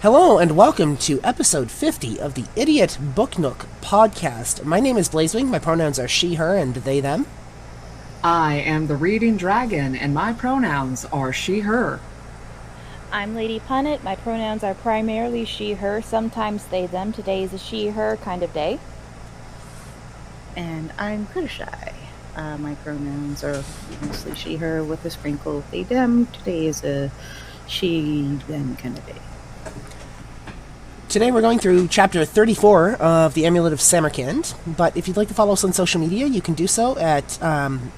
Hello and welcome to episode 50 of the Idiot Book Nook podcast. My name is Blazewing, my pronouns are she, her, and they, them. I am the Reading Dragon, and my pronouns are she, her. I'm Lady Punnet. My pronouns are primarily she, her, sometimes they, them. Today is a she, her kind of day. And I'm Criticshy. My pronouns are mostly she, her, with a sprinkle of they, them. Today is a she, them kind of day. Today we're going through chapter 34 of the Amulet of Samarkand, but if you'd like to follow us on social media, you can do so at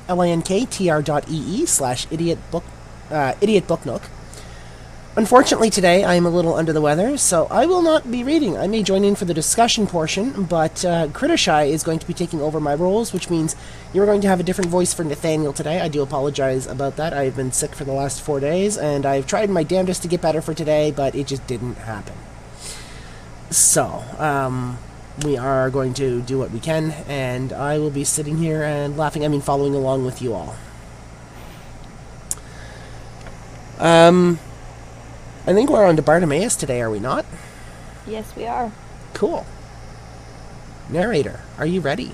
linktr.ee/idiotbooknook. Unfortunately today I am a little under the weather, so I will not be reading. I may join in for the discussion portion, but Criticshy is going to be taking over my roles, which means you're going to have a different voice for Nathaniel today. I do apologize about that. I've been sick for the last 4 days, and I've tried my damnedest to get better for today, but it just didn't happen. So, we are going to do what we can, and I will be sitting here and following along with you all. I think we're on to Bartimaeus today, are we not? Yes, we are. Cool. Narrator, are you ready?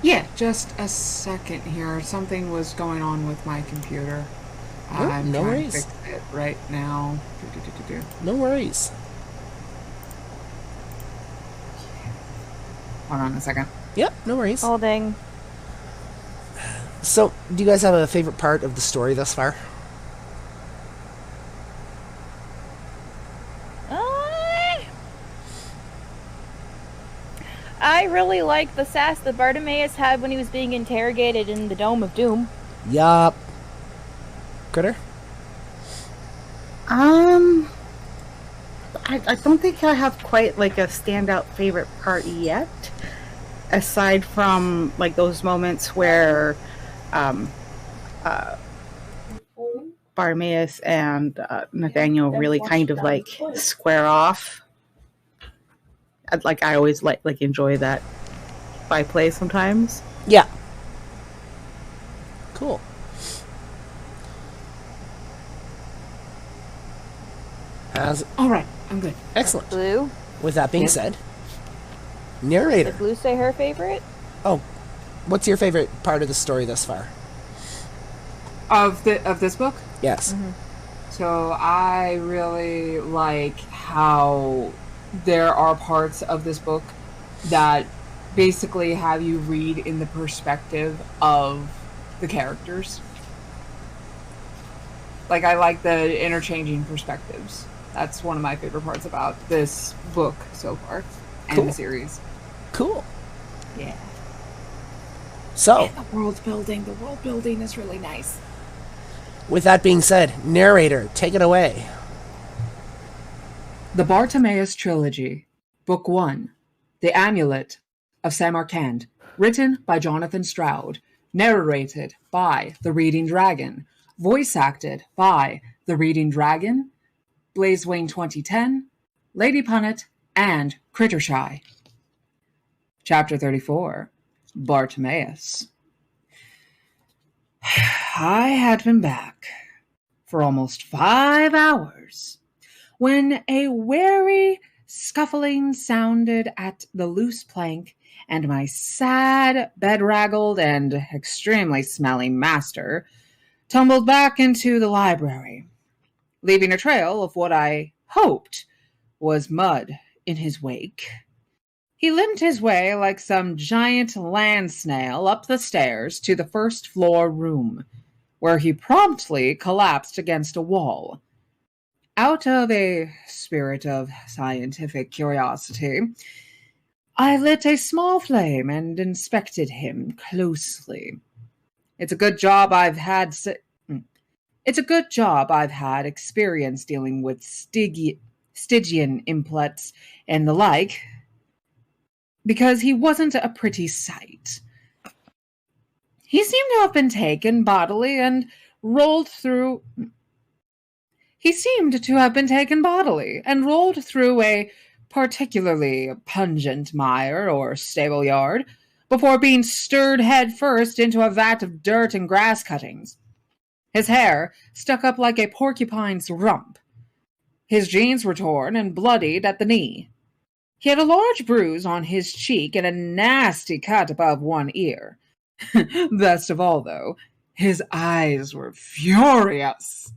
Yeah, just a second here. Something was going on with my computer. I'm no trying worries. to fix it right now. No worries. Hold on a second. Yep, no worries. Holding. So, do you guys have a favorite part of the story thus far? I really like the sass that Bartimaeus had when he was being interrogated in the Dome of Doom. Yup. Critter? I don't think I have quite like a standout favorite part yet, aside from like those moments where Bartimaeus and Nathaniel really kind of like square off. I always like enjoy that byplay sometimes. Yeah. Cool. All right, I'm good. Excellent. Blue. With that being said, narrator. Did Blue say her favorite? Oh, what's your favorite part of the story thus far? Of this book? Yes. Mm-hmm. So I really like how there are parts of this book that basically have you read in the perspective of the characters. Like, I like the interchanging perspectives. That's one of my favorite parts about this book so far, and Cool. the series. Cool. Yeah. So, And the world building is really nice. with that being said, narrator, take it away. The Bartimaeus Trilogy, Book 1, The Amulet of Samarkand, written by Jonathan Stroud, narrated by the Reading Dragon, voice acted by the Reading Dragon, Blazewing 2010, Lady Punnet, and Criticshy. Chapter 34, Bartimaeus. I had been back for almost 5 hours when a wary scuffling sounded at the loose plank, and my sad, bedraggled, and extremely smelly master tumbled back into the library, leaving a trail of what I hoped was mud in his wake. He limped his way like some giant land snail up the stairs to the first floor room, where he promptly collapsed against a wall. Out of a spirit of scientific curiosity, I lit a small flame and inspected him closely. It's a good job I've had experience dealing with Stygian implants and the like, because he wasn't a pretty sight. He seemed to have been taken bodily and rolled through a particularly pungent mire or stable yard before being stirred headfirst into a vat of dirt and grass cuttings. His hair stuck up like a porcupine's rump. His jeans were torn and bloodied at the knee. He had a large bruise on his cheek and a nasty cut above one ear. Best of all, though, his eyes were furious.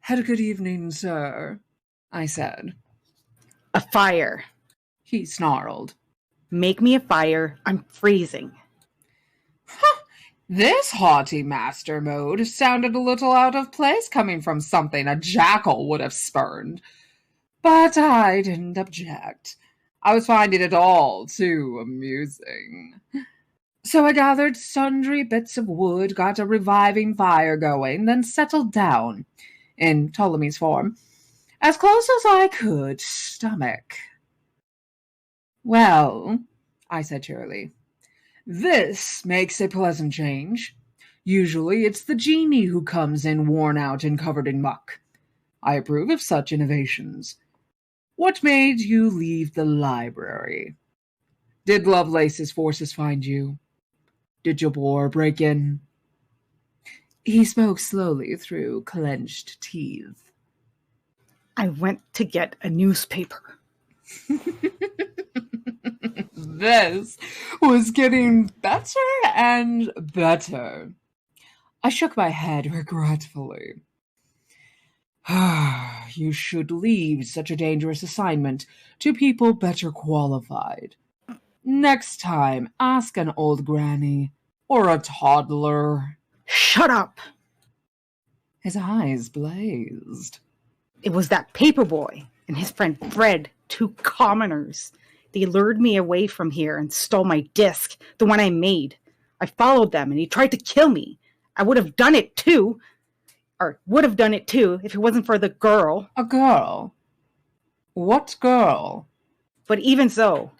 "Had a good evening, sir," I said. A fire. He snarled. Make me a fire. I'm freezing. This haughty master mode sounded a little out of place coming from something a jackal would have spurned. But I didn't object. I was finding it all too amusing. So I gathered sundry bits of wood, got a reviving fire going, then settled down, in Ptolemy's form, as close as I could stomach. "Well," I said cheerily, "this makes a pleasant change. Usually it's the genie who comes in worn out and covered in muck. I approve of such innovations. What made you leave the library? Did Lovelace's forces find you? Did Jabor break in?" He spoke slowly through clenched teeth. I went to get a newspaper. This was getting better and better. I shook my head regretfully. You should leave such a dangerous assignment to people better qualified. Next time, ask an old granny or a toddler. Shut up! His eyes blazed. It was that paperboy and his friend Fred, two commoners. They lured me away from here and stole my disc, the one I made. I followed them and he tried to kill me. I would have done it too if it wasn't for the girl. A girl? What girl? But even so,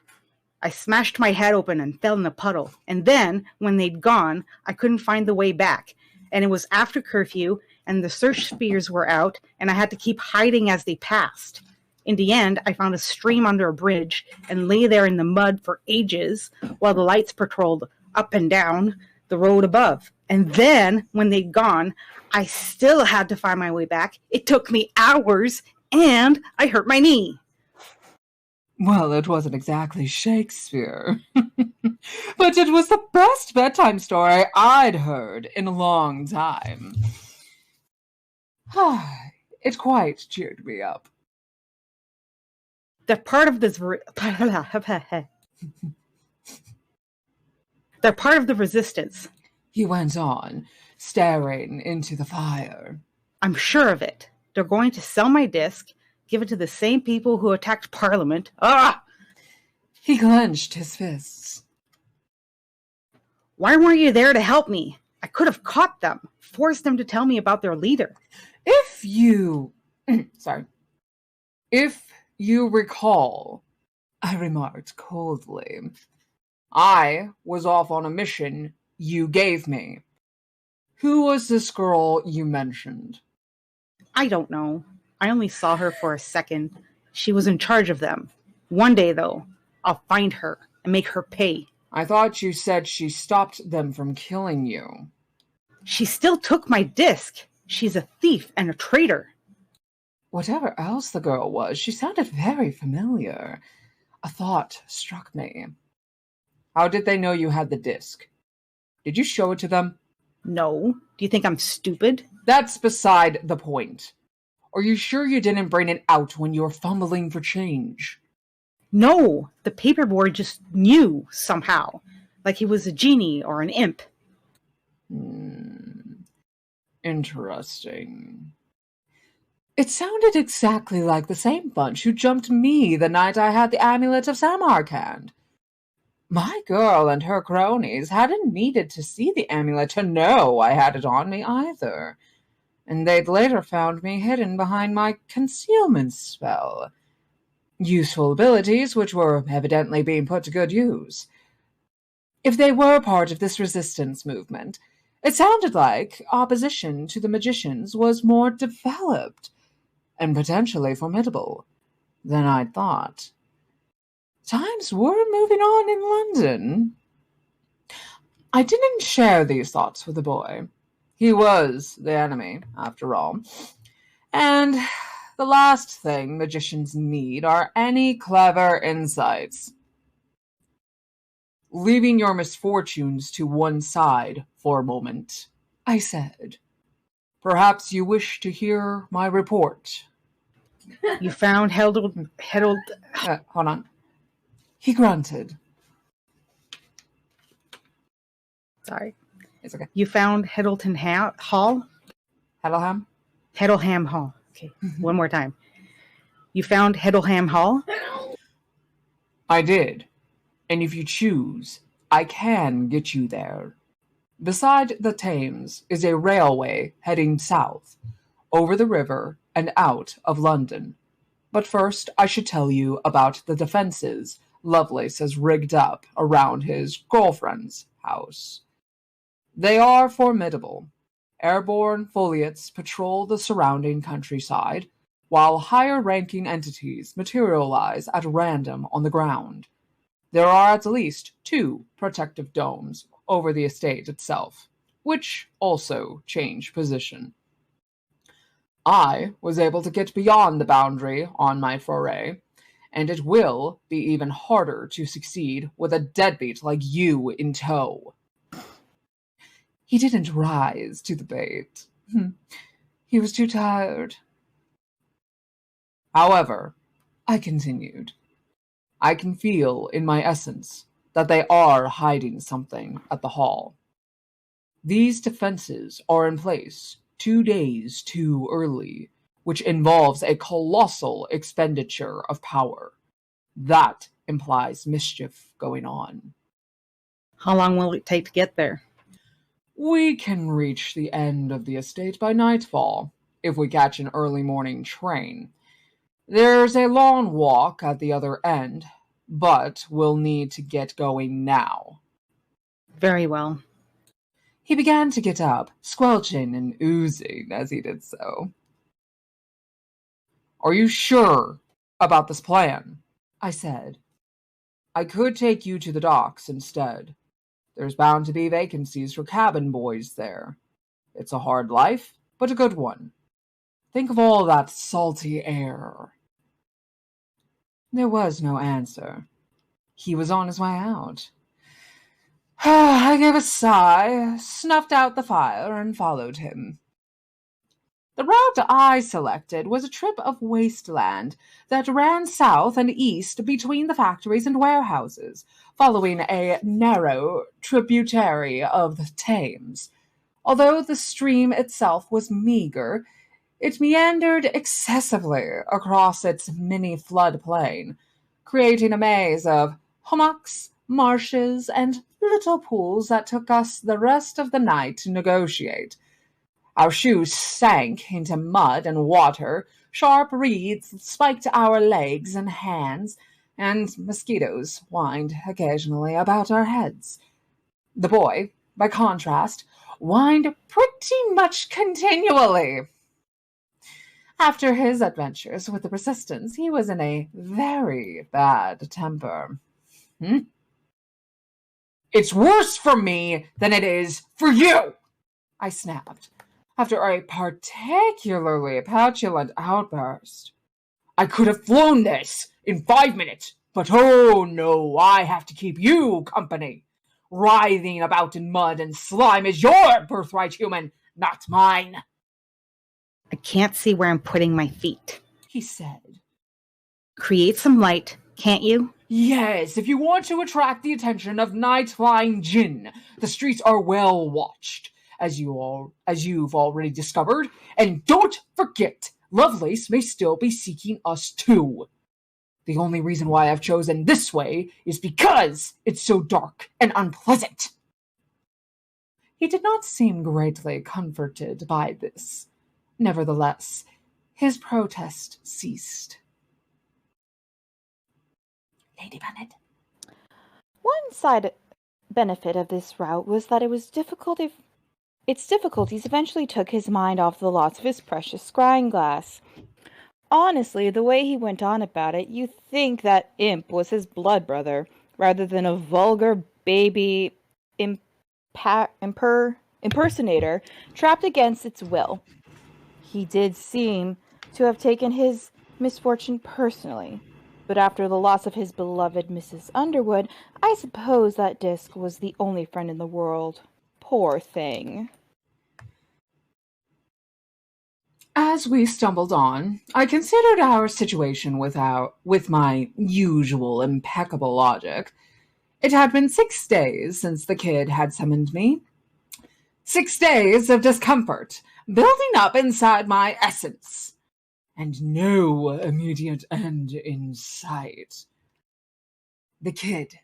I smashed my head open and fell in a puddle. And then, when they'd gone, I couldn't find the way back. And it was after curfew, and the search spears were out, and I had to keep hiding as they passed. In the end, I found a stream under a bridge and lay there in the mud for ages while the lights patrolled up and down the road above. And then, when they'd gone, I still had to find my way back. It took me hours, and I hurt my knee. Well, it wasn't exactly Shakespeare. But it was the best bedtime story I'd heard in a long time. It quite cheered me up. They're part of the resistance. He went on, staring into the fire. I'm sure of it. They're going to sell my disc, give it to the same people who attacked Parliament. Ah! He clenched his fists. Why weren't you there to help me? I could have caught them, forced them to tell me about their leader. If you recall, I remarked coldly, I was off on a mission you gave me. Who was this girl you mentioned? I don't know. I only saw her for a second. She was in charge of them. One day, though, I'll find her and make her pay. I thought you said she stopped them from killing you. She still took my disc. She's a thief and a traitor. Whatever else the girl was, she sounded very familiar. A thought struck me. How did they know you had the disc? Did you show it to them? No. Do you think I'm stupid? That's beside the point. Are you sure you didn't bring it out when you were fumbling for change? No. The paperboy just knew somehow. Like he was a genie or an imp. Interesting. It sounded exactly like the same bunch who jumped me the night I had the Amulet of Samarkand. My girl and her cronies hadn't needed to see the amulet to know I had it on me either, and they'd later found me hidden behind my concealment spell. Useful abilities which were evidently being put to good use. If they were part of this resistance movement, it sounded like opposition to the magicians was more developed and potentially formidable than I'd thought. Times were moving on in London. I didn't share these thoughts with the boy. He was the enemy, after all. And the last thing magicians need are any clever insights. Leaving your misfortunes to one side for a moment, I said, perhaps you wish to hear my report. You found Hold on. He grunted. Sorry. It's okay. You found Heddleton Hall? Heddleham? Heddleham Hall. Okay, one more time. You found Heddleham Hall? I did. And if you choose, I can get you there. Beside the Thames is a railway heading south, over the river and out of London. But first I should tell you about the defences Lovelace has rigged up around his girlfriend's house. They are formidable. Airborne foliates patrol the surrounding countryside, while higher-ranking entities materialize at random on the ground. There are at least 2 protective domes over the estate itself, which also change position. I was able to get beyond the boundary on my foray, and it will be even harder to succeed with a deadbeat like you in tow. He didn't rise to the bait. He was too tired. However, I continued, I can feel in my essence that they are hiding something at the hall. These defenses are in place 2 days too early, which involves a colossal expenditure of power. That implies mischief going on. How long will it take to get there? We can reach the end of the estate by nightfall, if we catch an early morning train. There's a long walk at the other end, but we'll need to get going now. Very well. He began to get up, squelching and oozing as he did so. Are you sure about this plan? I said. I could take you to the docks instead. There's bound to be vacancies for cabin boys there. It's a hard life, but a good one. Think of all that salty air. There was no answer. He was on his way out. I gave a sigh, snuffed out the fire, and followed him. The route I selected was a trip of wasteland that ran south and east between the factories and warehouses, following a narrow tributary of the Thames. Although the stream itself was meager, it meandered excessively across its mini floodplain, creating a maze of hummocks, marshes, and little pools that took us the rest of the night to negotiate. Our shoes sank into mud and water, sharp reeds spiked our legs and hands, and mosquitoes whined occasionally about our heads. The boy, by contrast, whined pretty much continually. After his adventures with the Resistance, he was in a very bad temper. It's worse for me than it is for you, I snapped, after a particularly petulant outburst. I could have flown this in 5 minutes, but oh no, I have to keep you company. Writhing about in mud and slime is your birthright, human, not mine. I can't see where I'm putting my feet, he said. Create some light, can't you? Yes, if you want to attract the attention of night-flying jinn, the streets are well watched, as you've already discovered. And don't forget, Lovelace may still be seeking us too. The only reason why I've chosen this way is because it's so dark and unpleasant. He did not seem greatly comforted by this. Nevertheless, his protest ceased. Lady Bennet. One side benefit of this route was that its difficulties eventually took his mind off the loss of his precious scrying glass. Honestly, the way he went on about it, you'd think that imp was his blood brother, rather than a vulgar baby impersonator trapped against its will. He did seem to have taken his misfortune personally. But after the loss of his beloved Mrs. Underwood, I suppose that disc was the only friend in the world. Poor thing. As we stumbled on, I considered our situation with my usual impeccable logic. It had been 6 days since the kid had summoned me. 6 days of discomfort, building up inside my essence, and no immediate end in sight. The kid.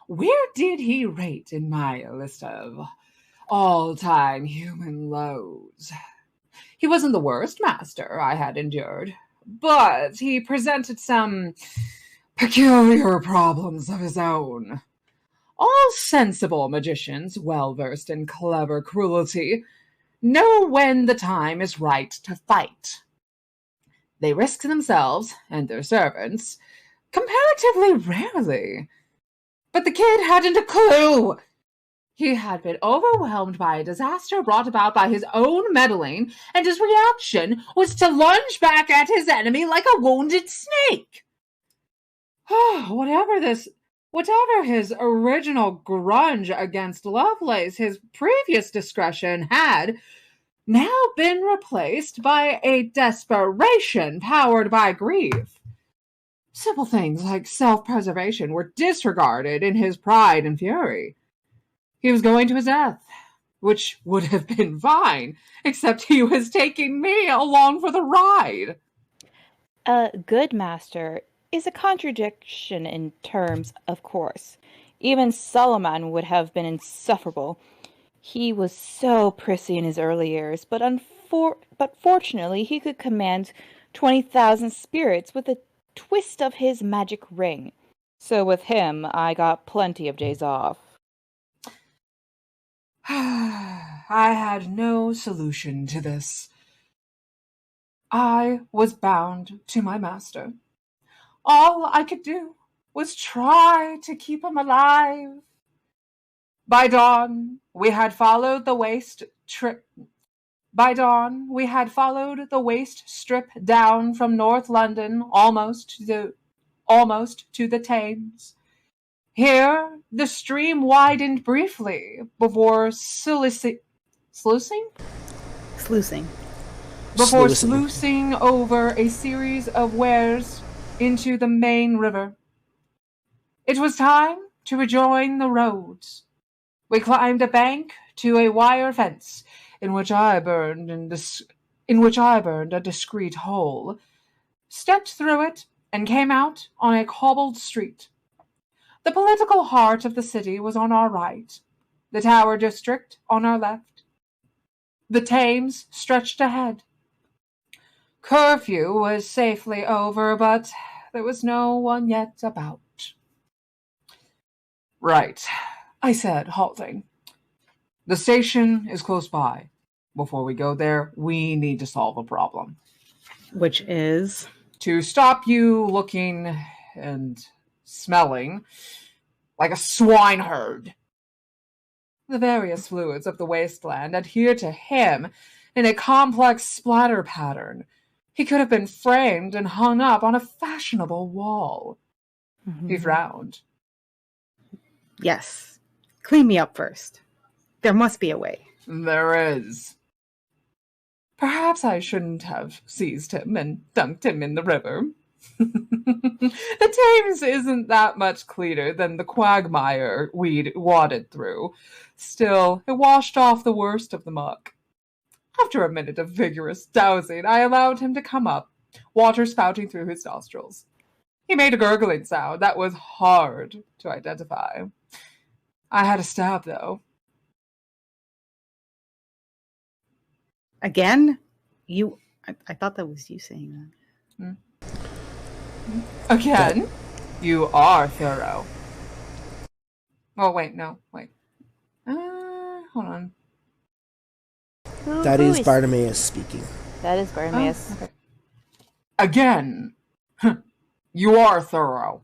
Where did he rate in my list of all-time human lows? He wasn't the worst master I had endured, but he presented some peculiar problems of his own. All sensible magicians, well-versed in clever cruelty, know when the time is right to fight. They risk themselves and their servants comparatively rarely. But the kid hadn't a clue. He had been overwhelmed by a disaster brought about by his own meddling, and his reaction was to lunge back at his enemy like a wounded snake. Whatever his original grudge against Lovelace, his previous discretion had now been replaced by a desperation powered by grief. Simple things like self-preservation were disregarded in his pride and fury. He was going to his death, which would have been fine, except he was taking me along for the ride. A good master is a contradiction in terms, of course. Even Solomon would have been insufferable. He was so prissy in his early years, but fortunately he could command 20,000 spirits with a twist of his magic ring. So with him, I got plenty of days off. I had no solution to this. I was bound to my master. All I could do was try to keep him alive. By dawn, we had followed the waste strip down from North London almost to the Thames. Here, the stream widened briefly before sluicing over a series of weirs into the main river. It was time to rejoin the roads. We climbed a bank to a wire fence, in which I burned a discreet hole, stepped through it, and came out on a cobbled street. The political heart of the city was on our right, the Tower District on our left. The Thames stretched ahead. Curfew was safely over, but there was no one yet about. Right, I said, halting. The station is close by. Before we go there, we need to solve a problem. Which is? To stop you looking and smelling like a swineherd. The various fluids of the wasteland adhere to him in a complex splatter pattern. He could have been framed and hung up on a fashionable wall. He frowned. Yes. Clean me up first. There must be a way. There is. Perhaps I shouldn't have seized him and dunked him in the river. The Thames isn't that much cleaner than the quagmire we'd waded through. Still, it washed off the worst of the muck. After a minute of vigorous dousing, I allowed him to come up, water spouting through his nostrils. He made a gurgling sound that was hard to identify. I had a stab, though. Again? I thought that was you saying that. Again? You are thorough. Oh, wait, no, wait. Hold on. That is Bartimaeus speaking. That is Bartimaeus. Okay. Again. You are thorough.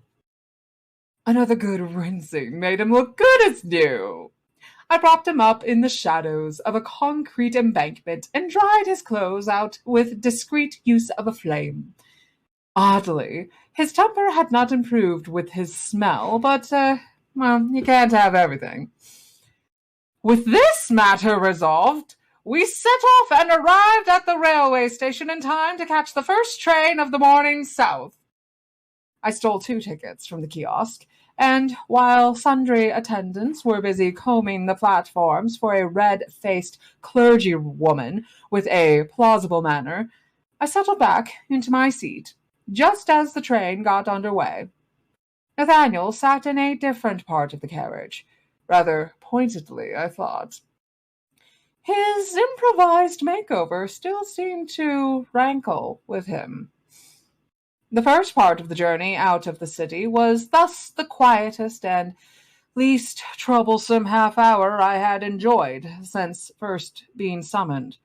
Another good rinsing made him look good as new. I propped him up in the shadows of a concrete embankment and dried his clothes out with discreet use of a flame. Oddly, his temper had not improved with his smell, but, well, you can't have everything. With this matter resolved, we set off and arrived at the railway station in time to catch the first train of the morning south. I stole 2 tickets from the kiosk, and while sundry attendants were busy combing the platforms for a red-faced clergywoman with a plausible manner, I settled back into my seat just as the train got under way. Nathaniel sat in a different part of the carriage, rather pointedly, I thought. His improvised makeover still seemed to rankle with him. The first part of the journey out of the city was thus the quietest and least troublesome half-hour I had enjoyed since first being summoned.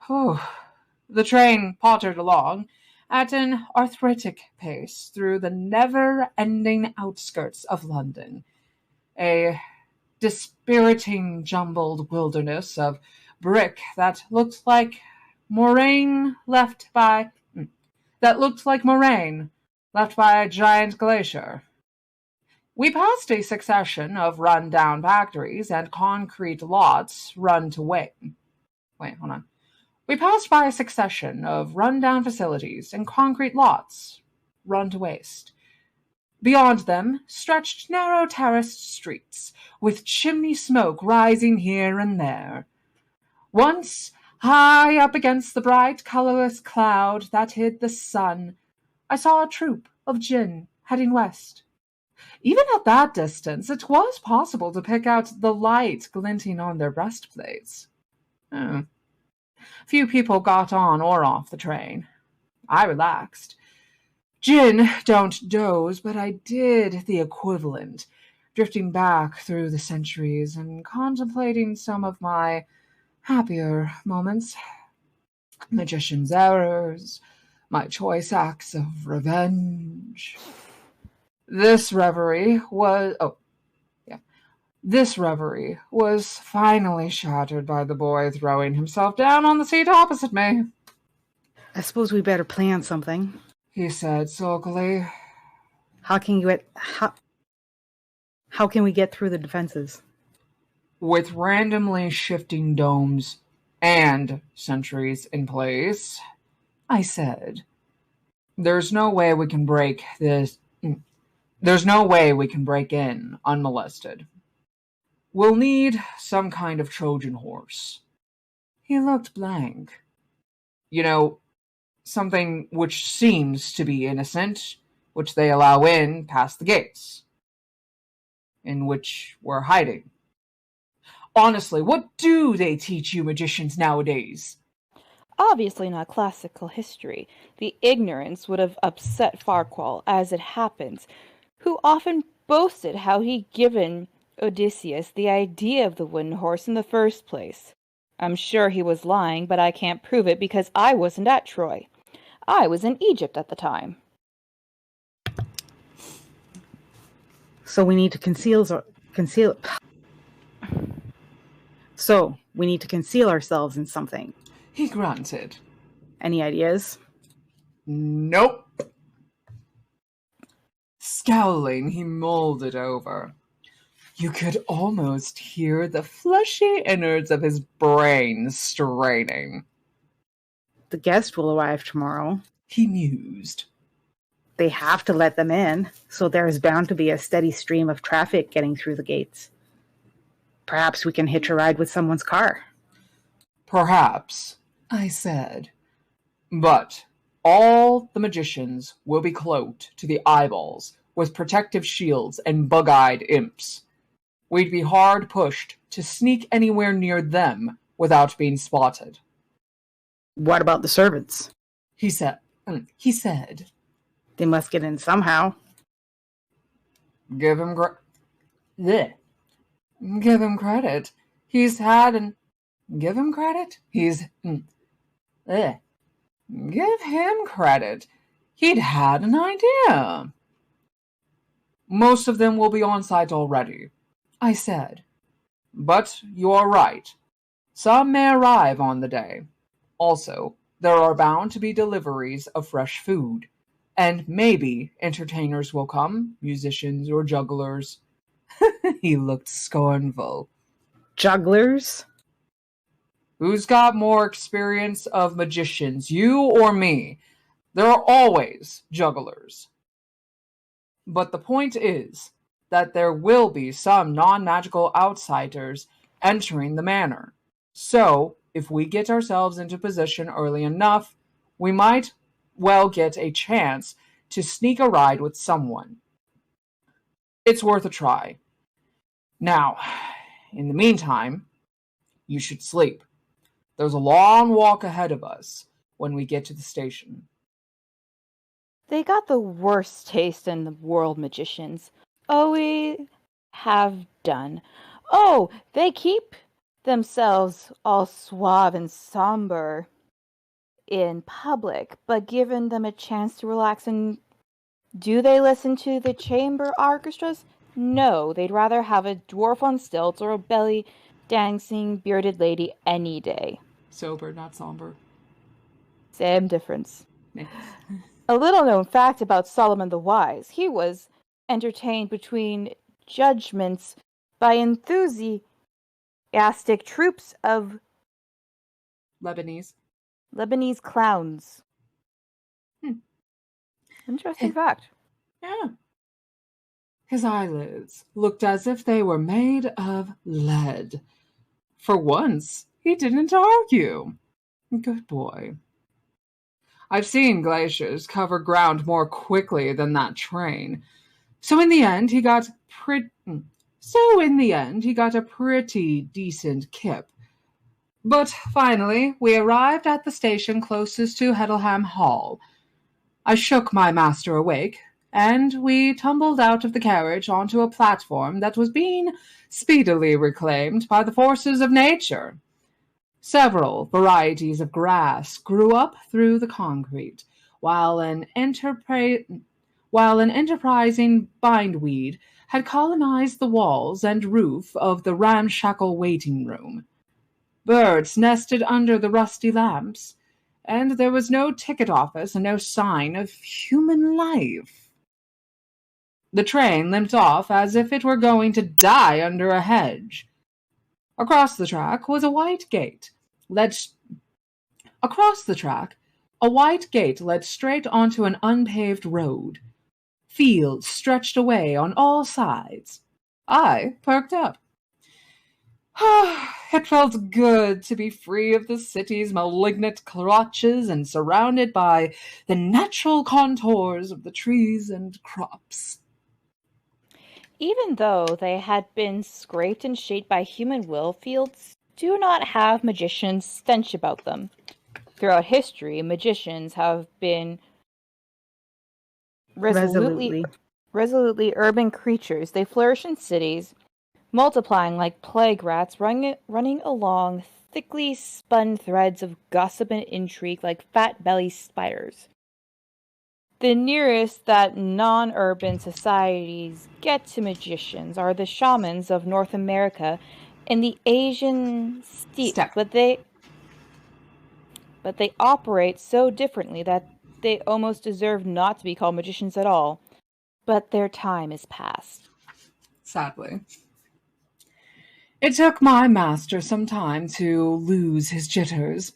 The train pottered along at an arthritic pace through the never-ending outskirts of London, a dispiriting jumbled wilderness of brick that looked like moraine left by a giant glacier. We passed a succession of run-down factories and concrete lots run to waste. We passed by a succession of run-down facilities and concrete lots run to waste. Beyond them stretched narrow terraced streets, with chimney smoke rising here and there. Once, high up against the bright, colorless cloud that hid the sun, I saw a troop of jinn heading west. Even at that distance, it was possible to pick out the light glinting on their breastplates. Few people got on or off the train. I relaxed. Jinn don't doze, but I did the equivalent, drifting back through the centuries and contemplating some of my happier moments. Magician's errors, my choice acts of revenge. This reverie was finally shattered by the boy throwing himself down on the seat opposite me. I suppose we better plan something, he said sulkily. How can we get through the defenses? With randomly shifting domes and sentries in place, I said. There's no way we can break in unmolested. We'll need some kind of Trojan horse. He looked blank. Something which seems to be innocent, which they allow in past the gates, in which we're hiding. Honestly, what do they teach you magicians nowadays? Obviously not classical history. The ignorance would have upset Farquhar, as it happens, who often boasted how he'd given Odysseus the idea of the wooden horse in the first place. I'm sure he was lying, but I can't prove it because I wasn't at Troy. I was in Egypt at the time. So we need to conceal ourselves in something. He grunted. Any ideas? Nope. Scowling, he mulled it over. You could almost hear the fleshy innards of his brain straining. The guest will arrive tomorrow, he mused. They have to let them in, so there is bound to be a steady stream of traffic getting through the gates. Perhaps we can hitch a ride with someone's car. Perhaps, I said. But all the magicians will be cloaked to the eyeballs with protective shields and bug-eyed imps. We'd be hard pushed to sneak anywhere near them without being spotted. What about the servants? He said. They must get in somehow. Give him credit. He's had an... Give him credit? Give him credit. He'd had an idea. Most of them will be on site already, I said. But you're right. Some may arrive on the day. Also, there are bound to be deliveries of fresh food. And maybe entertainers will come, musicians or jugglers. He looked scornful. Jugglers? Who's got more experience of magicians, you or me? There are always jugglers. But the point is that there will be some non-magical outsiders entering the manor. So, if we get ourselves into position early enough, we might well get a chance to sneak a ride with someone. It's worth a try. Now, in the meantime, you should sleep. There's a long walk ahead of us when we get to the station. They got the worst taste in the world, magicians. Always have done. Oh, they keep themselves all suave and somber in public, but given them a chance to relax, and do they listen to the chamber orchestras? No, they'd rather have a dwarf on stilts or a belly dancing bearded lady any day. Sober, not somber. Same difference. A little known fact about Solomon the Wise: he was entertained between judgments by enthusiastic troops of Lebanese clowns. Interesting fact. Yeah. His eyelids looked as if they were made of lead. For once, he didn't argue. Good boy. I've seen glaciers cover ground more quickly than that train. So in the end, he got a pretty decent kip. But finally, we arrived at the station closest to Heddleham Hall. I shook my master awake, and we tumbled out of the carriage onto a platform that was being speedily reclaimed by the forces of nature. Several varieties of grass grew up through the concrete, while an enterprising bindweed had colonized the walls and roof of the ramshackle waiting room. Birds nested under the rusty lamps, and there was no ticket office and no sign of human life. The train limped off as if it were going to die under a hedge. Across the track, a white gate led straight onto an unpaved road. Fields stretched away on all sides. I perked up. It felt good to be free of the city's malignant clutches and surrounded by the natural contours of the trees and crops. Even though they had been scraped and shaped by human will, fields do not have magicians' stench about them. Throughout history, magicians have been resolutely urban creatures. They flourish in cities, multiplying like plague rats, running along thickly spun threads of gossip and intrigue like fat-bellied spiders. The nearest that non-urban societies get to magicians are the shamans of North America and the Asian steppe, but they operate so differently that they almost deserve not to be called magicians at all. But their time is past. Sadly. It took my master some time to lose his jitters.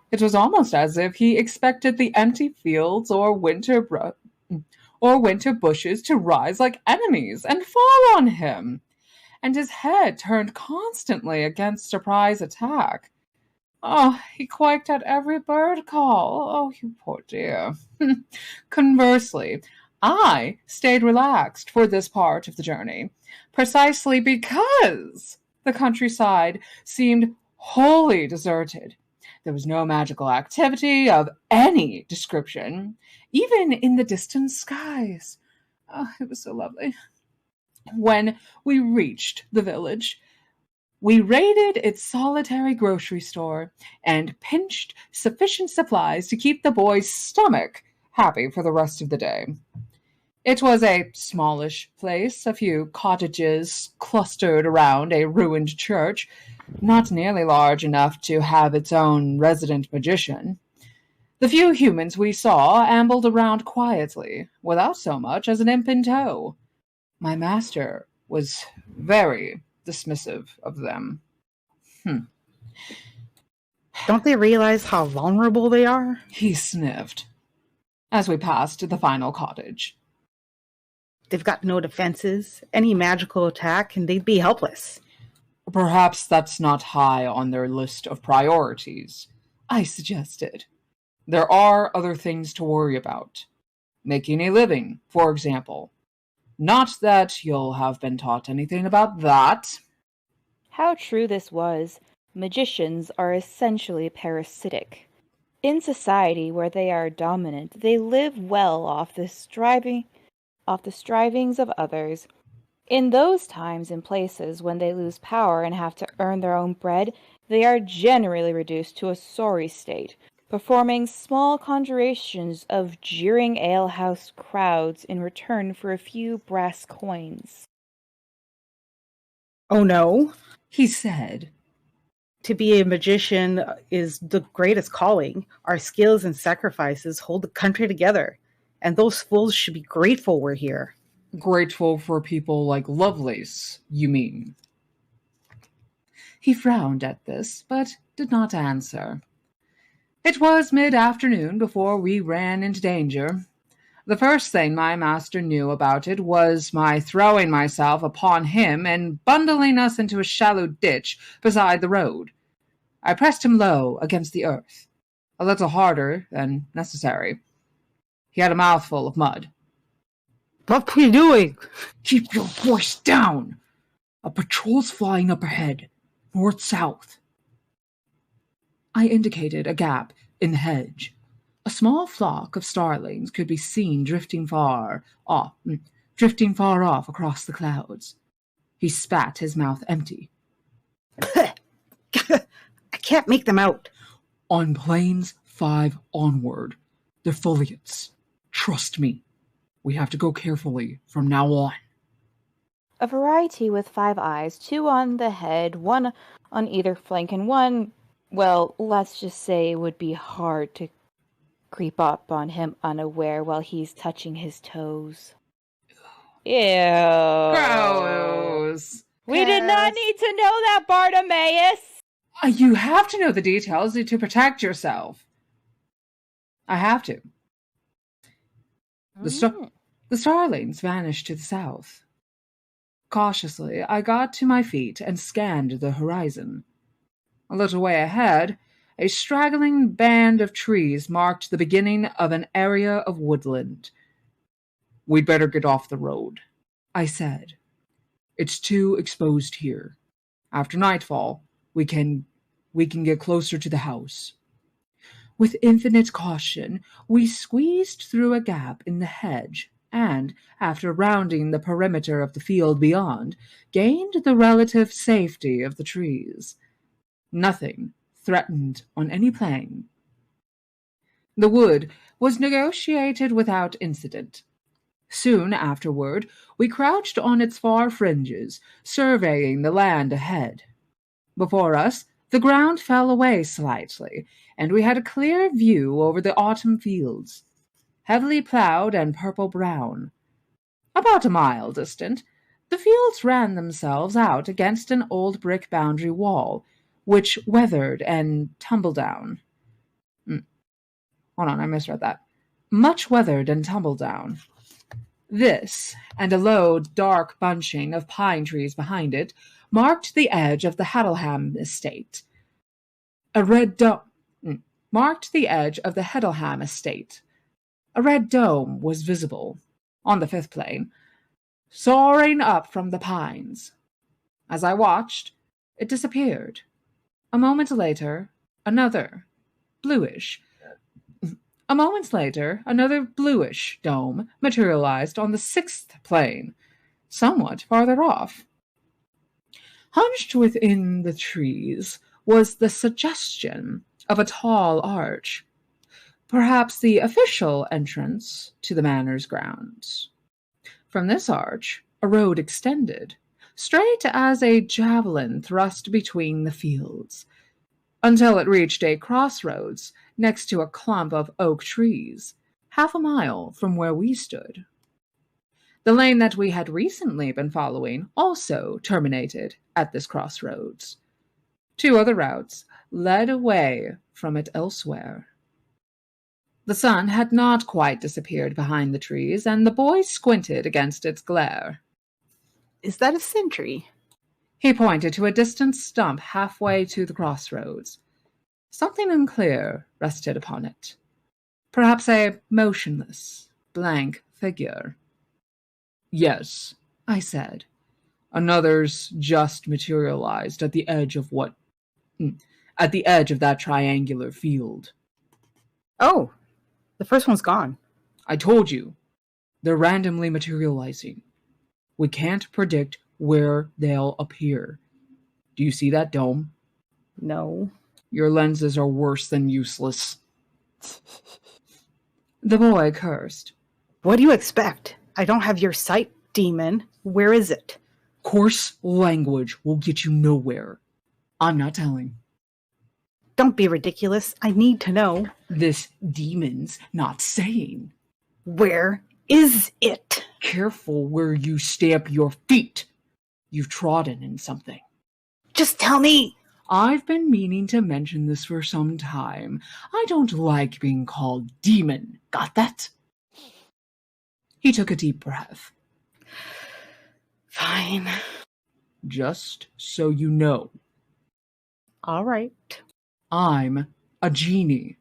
It was almost as if he expected the empty fields or winter bushes to rise like enemies and fall on him, and his head turned constantly against surprise attack. Oh, he quaked at every bird call. Oh, you poor dear. Conversely, I stayed relaxed for this part of the journey, precisely because the countryside seemed wholly deserted. There was no magical activity of any description, even in the distant skies. Oh, it was so lovely. When we reached the village, we raided its solitary grocery store and pinched sufficient supplies to keep the boy's stomach happy for the rest of the day. It was a smallish place, a few cottages clustered around a ruined church, not nearly large enough to have its own resident magician. The few humans we saw ambled around quietly, without so much as an imp in tow. My master was very dismissive of them. Don't they realize how vulnerable they are? He sniffed as we passed the final cottage. They've got no defenses, any magical attack, and they'd be helpless. Perhaps that's not high on their list of priorities, I suggested. There are other things to worry about. Making a living, for example. Not that you'll have been taught anything about that. How true this was. Magicians are essentially parasitic. In society where they are dominant, they live well off the strivings of others. In those times and places when they lose power and have to earn their own bread, they are generally reduced to a sorry state, performing small conjurations of jeering alehouse crowds in return for a few brass coins. Oh no, He said. to be a magician is the greatest calling. Our skills and sacrifices hold the country together, and those fools should be grateful we're here. Grateful for people like Lovelace, you mean? He frowned at this, but did not answer. It was mid-afternoon before we ran into danger. The first thing my master knew about it was my throwing myself upon him and bundling us into a shallow ditch beside the road. I pressed him low against the earth, a little harder than necessary. He had a mouthful of mud. What are you doing? Keep your voice down! A patrol's flying up ahead, north-south. I indicated a gap in the hedge. A small flock of starlings could be seen drifting far off across the clouds. He spat, his mouth empty. I can't make them out. On plains 5 onward, they're foliates. Trust me. We have to go carefully from now on. A variety with 5 eyes, 2 on the head, 1 on either flank, and 1, well, let's just say it would be hard to creep up on him unaware while he's touching his toes. Ew. Gross. We did not need to know that, Bartimaeus! You have to know the details to protect yourself. I have to. The starlings vanished to the south. Cautiously, I got to my feet and scanned the horizon. A little way ahead, a straggling band of trees marked the beginning of an area of woodland. We'd better get off the road, I said. It's too exposed here. After nightfall, we can get closer to the house. With infinite caution, we squeezed through a gap in the hedge and, after rounding the perimeter of the field beyond, gained the relative safety of the trees. Nothing threatened on any plane. The wood was negotiated without incident. Soon afterward, we crouched on its far fringes, surveying the land ahead. Before us, the ground fell away slightly, and we had a clear view over the autumn fields, heavily ploughed and purple-brown. About a mile distant, the fields ran themselves out against an old brick boundary wall, which weathered and tumbled down. Hold on, I misread that. Much weathered and tumbled down. This, and a low, dark bunching of pine trees behind it, marked the edge of the Heddleham estate. Marked the edge of the Heddleham estate. A red dome was visible, on the 5th plane, soaring up from the pines. As I watched, it disappeared. A moment later, another bluish dome materialized on the 6th plane, somewhat farther off. Hunched within the trees was the suggestion of a tall arch, perhaps the official entrance to the manor's grounds. From this arch, a road extended, straight as a javelin thrust between the fields, until it reached a crossroads next to a clump of oak trees, half a mile from where we stood. The lane that we had recently been following also terminated at this crossroads. 2 other routes led away from it elsewhere. The sun had not quite disappeared behind the trees, and the boy squinted against its glare. Is that a sentry? He pointed to a distant stump halfway to the crossroads. Something unclear rested upon it. Perhaps a motionless, blank figure. Yes, I said. Another's just materialized at the edge of that triangular field. Oh, the first one's gone. I told you. They're randomly materializing. We can't predict where they'll appear. Do you see that dome? No. Your lenses are worse than useless. The boy cursed. What do you expect? I don't have your sight, demon. Where is it? Coarse language will get you nowhere. I'm not telling. Don't be ridiculous. I need to know. This demon's not saying. Where is it? Careful where you stamp your feet. You've trodden in something. Just tell me. I've been meaning to mention this for some time. I don't like being called demon. Got that? He took a deep breath. Fine. Just so you know. All right. I'm a genie.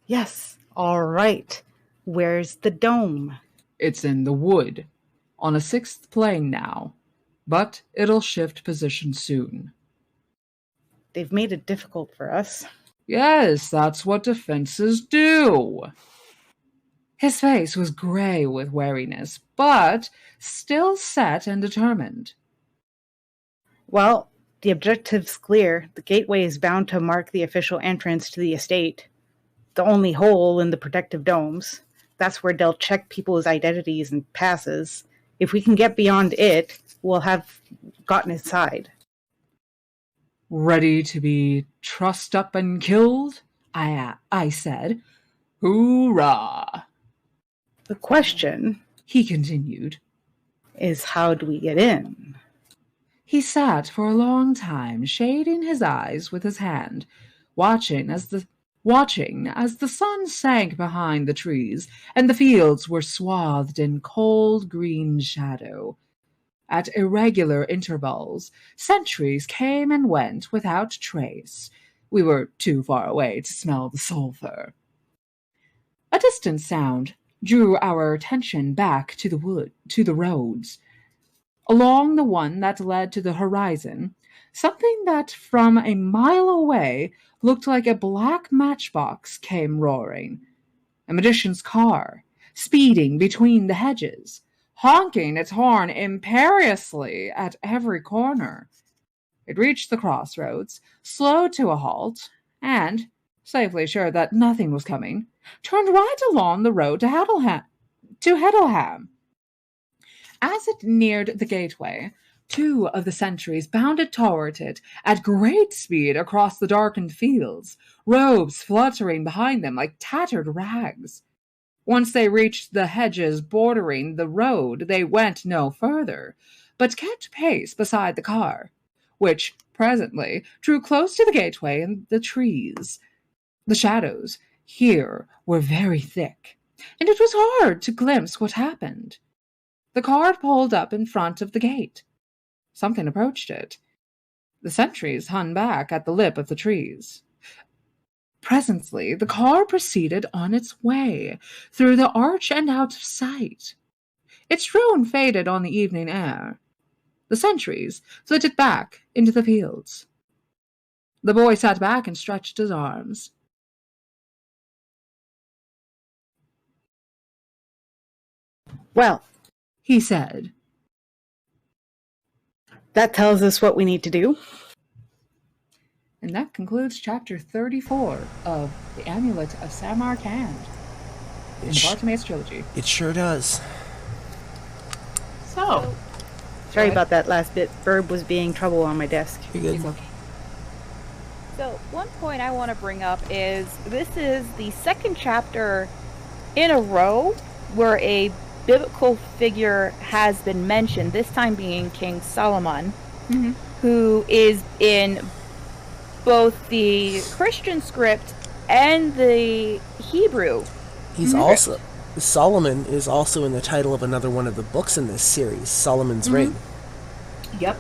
Yes, all right. Where's the dome? It's in the wood, on a 6th plane now, but it'll shift position soon. They've made it difficult for us. Yes, that's what defenses do. His face was gray with wariness, but still set and determined. Well, the objective's clear. The gateway is bound to mark the official entrance to the estate. The only hole in the protective domes. That's where they'll check people's identities and passes. If we can get beyond it, we'll have gotten inside. Ready to be trussed up and killed? I said. Hoorah! The question, He continued, is how do we get in? He sat for a long time, shading his eyes with his hand, watching as the sun sank behind the trees and the fields were swathed in cold green shadow. At irregular intervals, sentries came and went without trace. We were too far away to smell the sulphur. A distant sound drew our attention back to the roads. Along the one that led to the horizon, something that from a mile away looked like a black matchbox came roaring. A magician's car, speeding between the hedges, honking its horn imperiously at every corner. It reached the crossroads, slowed to a halt, and, safely sure that nothing was coming, turned right along the road to Heddleham. As it neared the gateway, 2 of the sentries bounded toward it at great speed across the darkened fields, robes fluttering behind them like tattered rags. Once they reached the hedges bordering the road, they went no further, but kept pace beside the car, which presently drew close to the gateway and the trees. The shadows here were very thick, and it was hard to glimpse what happened. The car pulled up in front of the gate. Something approached it. The sentries hung back at the lip of the trees. Presently, the car proceeded on its way, through the arch and out of sight. Its drone faded on the evening air. The sentries flitted back into the fields. The boy sat back and stretched his arms. Well, He said, that tells us what we need to do. and that concludes chapter 34 of The Amulet of Samarkand in the Bartimaeus Trilogy. It sure does. Oh. Sorry about that last bit. Verb was being trouble on my desk. You're good. It's okay. So, one point I want to bring up is this is the second chapter in a row where a biblical figure has been mentioned, this time being King Solomon, who is in both the Christian script and the Hebrew. He's also... Solomon is also in the title of another one of the books in this series, Solomon's Ring. Yep.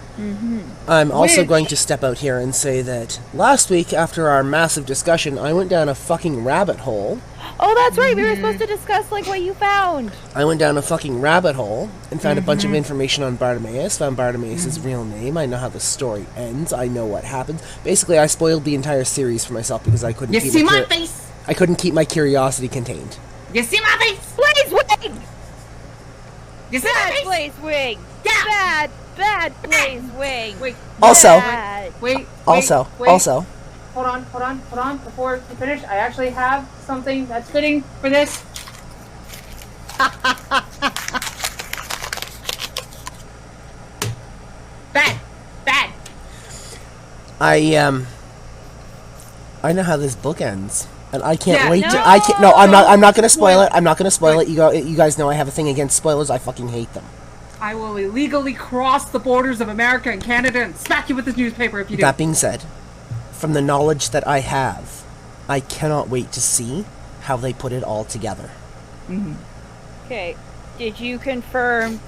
I'm also Which- going to step out here and say that last week, after our massive discussion, I went down a fucking rabbit hole. Oh, that's right. We were supposed to discuss like what you found. I went down a fucking rabbit hole and found a bunch of information on Bartimaeus, found Bartimaeus' real name. I know how the story ends. I know what happens. Basically, I spoiled the entire series for myself because I couldn't keep face? I couldn't keep my curiosity contained. You see my face? Blazewing! You see my Bad face? Blazewing! Yeah. Bad Blazewing! Wait. Also, Bad. Wait. also, also, Hold on. Before you finish, I actually have something that's fitting for this. Bad. I know how this book ends, and I can't Yeah, wait to. I can't. No, I'm not going to spoil it. I'm not going to spoil it. You guys know I have a thing against spoilers. I fucking hate them. I will illegally cross the borders of America and Canada and smack you with this newspaper if you do. That being said, from the knowledge that I have, I cannot wait to see how they put it all together. Okay, did you confirm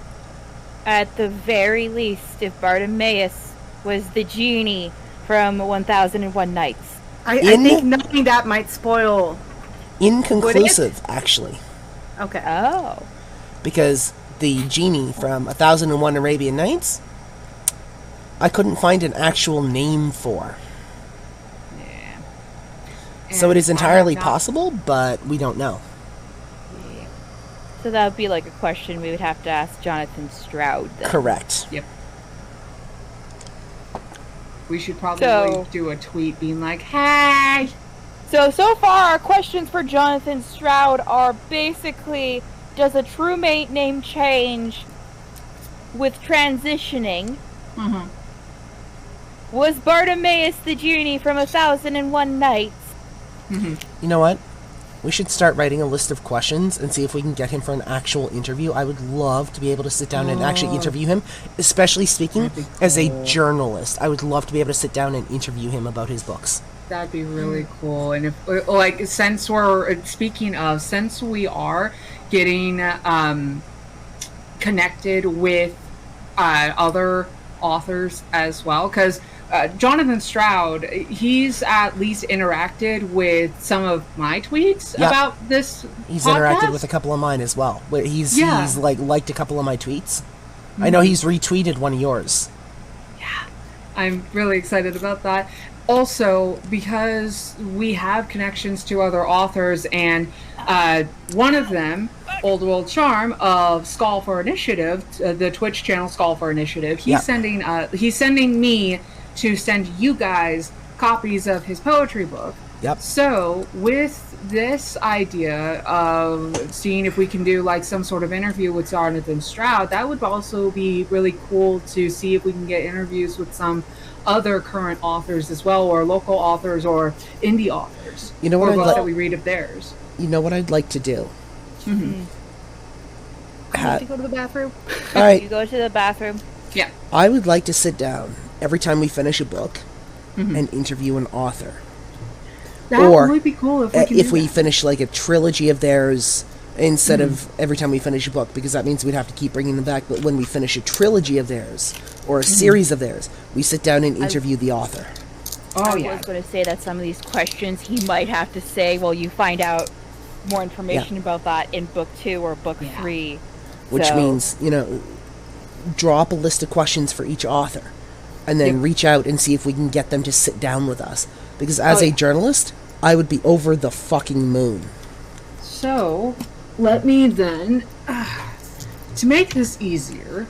at the very least if Bartimaeus was the genie from 1001 Nights? I think knowing that might spoil. Inconclusive, actually, Okay. Oh. because the genie from 1001 Arabian Nights, I couldn't find an actual name for. So it is entirely possible, but we don't know. So that would be like a question we would have to ask Jonathan Stroud then. Correct. Yep. We should probably So- do a tweet being like, "Hey, So far our questions for Jonathan Stroud are basically, does a true mate name change with transitioning? Was Bartimaeus the genie from 1001 Nights? You know what? We should start writing a list of questions and see if we can get him for an actual interview. I would love to be able to sit down and actually interview him, especially speaking as a journalist. I would love to be able to sit down and interview him about his books. that'd be really cool." And if, like, since we're speaking of, since we are getting connected with other authors as well, because Jonathan Stroud, he's at least interacted with some of my tweets Yep. about this. He's podcast. interacted with a couple of mine as well. Where he's liked a couple of my tweets. I Mm-hmm. know he's retweeted one of yours. I'm really excited about that. Also, because we have connections to other authors, and one of them, Old World Charm of Skull for Initiative, the Twitch channel Skull for Initiative, he's sending me to send you guys copies of his poetry book. Yep. So, with this idea of seeing if we can do like some sort of interview with Jonathan Stroud, that would also be really cool to see if we can get interviews with some other current authors as well, or local authors or indie authors. You know what or I'd books like- that we read of theirs. You know what I'd like to do? I have to go to the bathroom. All right. You go to the bathroom. Yeah. I would like to sit down every time we finish a book and interview an author. That Or, would be cool if we can If do we that. finish like a trilogy of theirs instead of every time we finish a book, because that means we'd have to keep bringing them back. But when we finish a trilogy of theirs or a series of theirs, we sit down and interview the author. Oh, I yeah. was going to say that some of these questions he might have to say, well, you find out more information about that in book 2 or book 3. Which So- means, draw up a list of questions for each author and then reach out and see if we can get them to sit down with us. Because as a journalist, I would be over the fucking moon. So, let me then, to make this easier,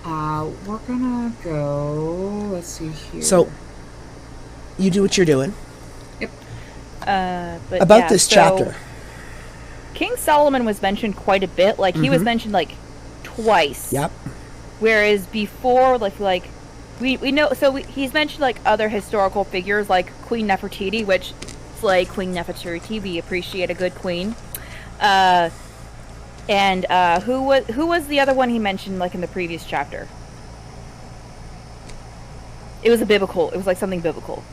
we're gonna go, let's see here. So, you do what you're doing. But About yeah, this so chapter. King Solomon was mentioned quite a bit. Like, he was mentioned, like, twice. Yep. Whereas before, we know, so he's mentioned like other historical figures like Queen Nefertiti, which slay Queen Nefertiti. We appreciate a good queen. And who was the other one he mentioned like in the previous chapter? It was it was like something biblical.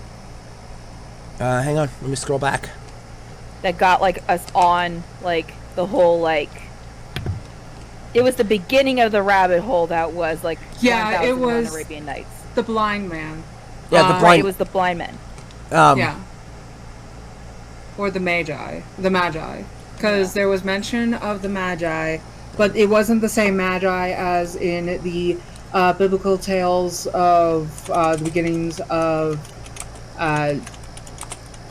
Hang on, let me scroll back. That got like us on like the whole like. It was the beginning of the rabbit hole that was like. Yeah, it was Arabian Nights. The blind man. Yeah, the blind. It was the blind men. Yeah. Or the magi. The magi. Because there was mention of the magi, but it wasn't the same magi as in the biblical tales of the beginnings of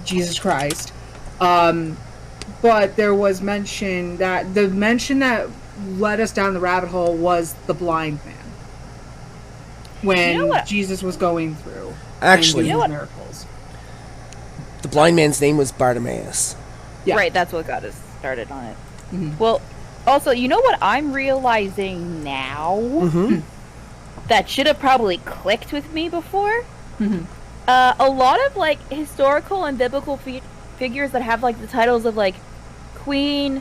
Jesus Christ. But there was mention that the mention that led us down the rabbit hole was the blind man. When Jesus was going through. Actually, miracles. The blind man's name was Bartimaeus. Yeah. Right, that's what got us started on it. Mm-hmm. Well, also, you know what I'm realizing now? Mm-hmm. That should have probably clicked with me before? Mm-hmm. A lot of, like, historical and biblical figures that have, like, the titles of, like, Queen,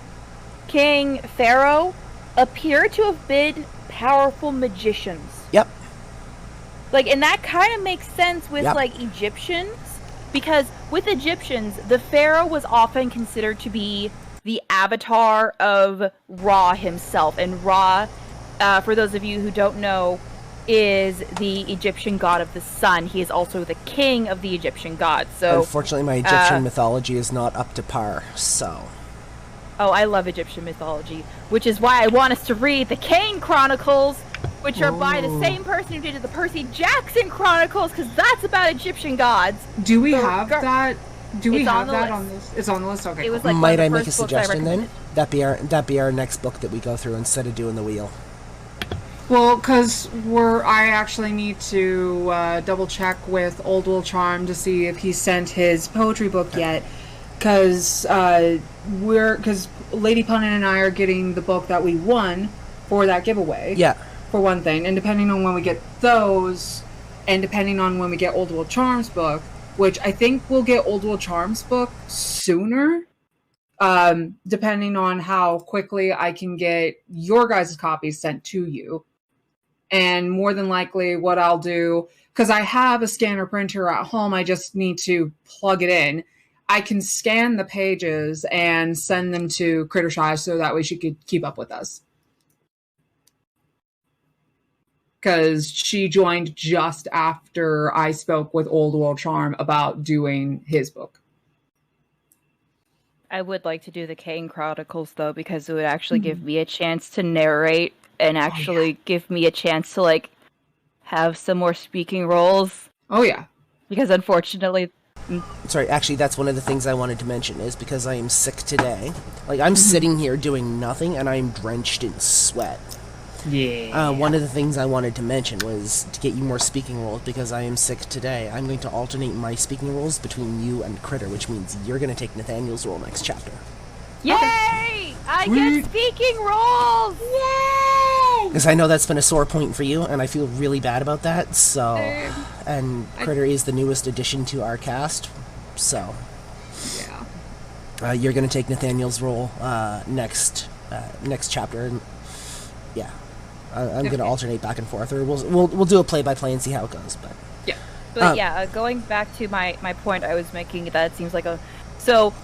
King, Pharaoh appear to have been powerful magicians. Yep. Like, and that kind of makes sense with, like, Egyptians. Because with Egyptians, the pharaoh was often considered to be the avatar of Ra himself. And Ra, for those of you who don't know, is the Egyptian god of the sun. He is also the king of the Egyptian gods. So, unfortunately, my Egyptian mythology is not up to par, so... Oh, I love Egyptian mythology, which is why I want us to read the Kane Chronicles, which are by the same person who did the Percy Jackson Chronicles, because that's about Egyptian gods. Do we have that? Do we have that list. On this? It's on the list. Okay. It was like Might I make a suggestion then? That be our next book that we go through instead of doing the wheel. Well, because I actually need to double check with Old Will Charm to see if he sent his poetry book yet. Because Lady Punnin and I are getting the book that we won for that giveaway. Yeah. For one thing, and depending on when we get those, and depending on when we get Old Will Charm's book, which I think we'll get Old Will Charm's book sooner, depending on how quickly I can get your guys' copies sent to you. And more than likely what I'll do, because I have a scanner printer at home, I just need to plug it in. I can scan the pages and send them to Crittershy so that way she could keep up with us. Because she joined just after I spoke with Old Will Charm about doing his book. I would like to do the Kane Chronicles, though, because it would actually give me a chance to narrate and actually give me a chance to, like, have some more speaking roles. Oh, yeah. Because, unfortunately... Sorry, actually, that's one of the things I wanted to mention, is because I am sick today. Like, I'm sitting here doing nothing, and I'm drenched in sweat. Yeah. One of the things I wanted to mention was to get you more speaking roles, because I am sick today. I'm going to alternate my speaking roles between you and Critter, which means you're going to take Nathaniel's role next chapter. Yay! I get speaking roles! Yay! Because I know that's been a sore point for you, and I feel really bad about that, so... And Critter is the newest addition to our cast, so... Yeah. You're going to take Nathaniel's role next chapter, and... Yeah. I'm going to alternate back and forth, or we'll do a play-by-play and see how it goes, but... Yeah. But going back to my point I was making, that it seems like a... So,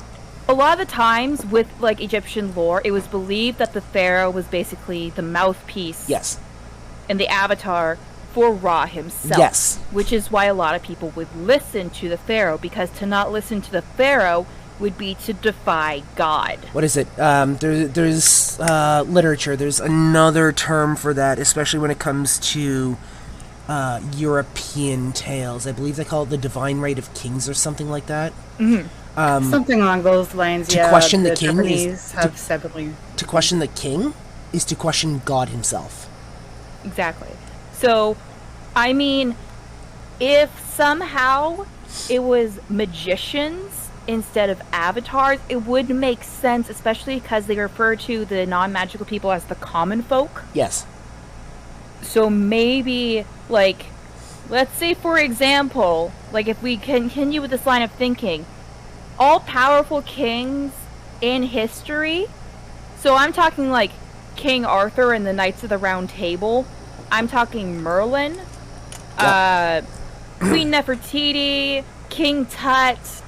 a lot of the times with, like, Egyptian lore, it was believed that the pharaoh was basically the mouthpiece... Yes. And the avatar for Ra himself. Yes. Which is why a lot of people would listen to the pharaoh, because to not listen to the pharaoh would be to defy God. What is it? There's literature. There's another term for that, especially when it comes to European tales. I believe they call it the divine right of kings or something like that. Mm-hmm. Something along those lines. To question the king Japanese have separately. To question the king is to question God himself. Exactly. So, I mean, if somehow it was magicians instead of avatars, it would make sense, especially because they refer to the non-magical people as the common folk. Yes. So maybe, like, let's say, for example, like, if we continue with this line of thinking, all powerful kings in history, so I'm talking like King Arthur and the Knights of the Round Table, I'm talking Merlin, Queen Nefertiti, King Tut,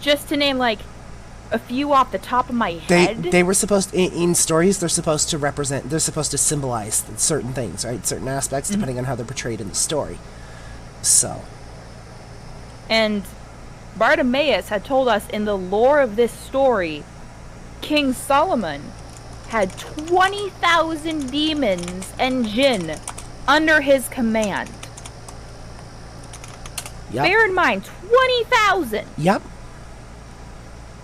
just to name like a few off the top of my head. They were supposed, in stories, they're supposed to symbolize certain things, right? Certain aspects, depending on how they're portrayed in the story. So. And Bartimaeus had told us in the lore of this story, King Solomon had 20,000 demons and jinn under his command. Yep. Bear in mind, 20,000! Yep.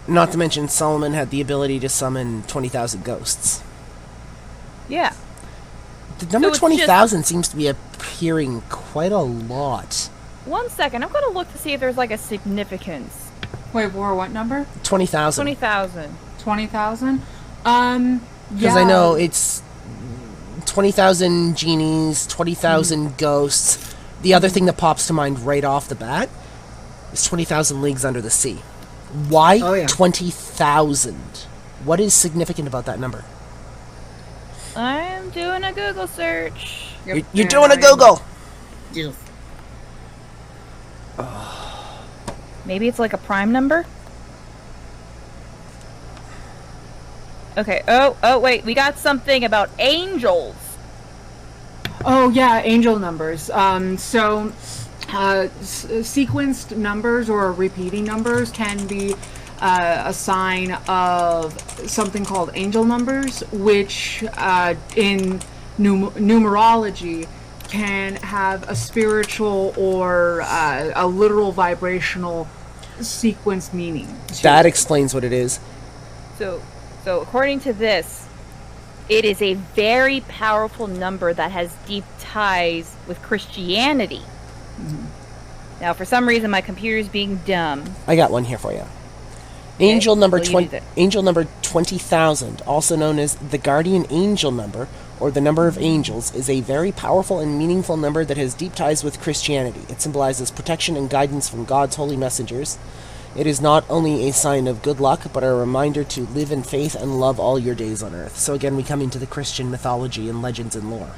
Not to mention, Solomon had the ability to summon 20,000 ghosts. Yeah. The number So 20,000 seems to be appearing quite a lot. 1 second, I'm gonna look to see if there's like a significance. Wait, War, what number? 20,000. 20,000. 20,000? Because I know it's 20,000 genies, 20,000 ghosts. The other thing that pops to mind right off the bat is 20,000 leagues under the sea. Why 20,000? What is significant about that number? I'm doing a Google search. You're doing a Google! Maybe it's like a prime number? Okay, oh wait, we got something about angels. Oh, yeah, angel numbers. Sequenced numbers or repeating numbers can be a sign of something called angel numbers, which in numerology can have a spiritual or a literal vibrational sequence meaning. That explains what it is. So according to this, it is a very powerful number that has deep ties with Christianity. Now, for some reason, my computer's being dumb. I got one here for you. Okay, Angel number well, you 20. Angel number 20,000, also known as the guardian angel number, or the number of angels, is a very powerful and meaningful number that has deep ties with Christianity. It symbolizes protection and guidance from God's holy messengers. It is not only a sign of good luck, but a reminder to live in faith and love all your days on earth. So again, we come into the Christian mythology and legends and lore.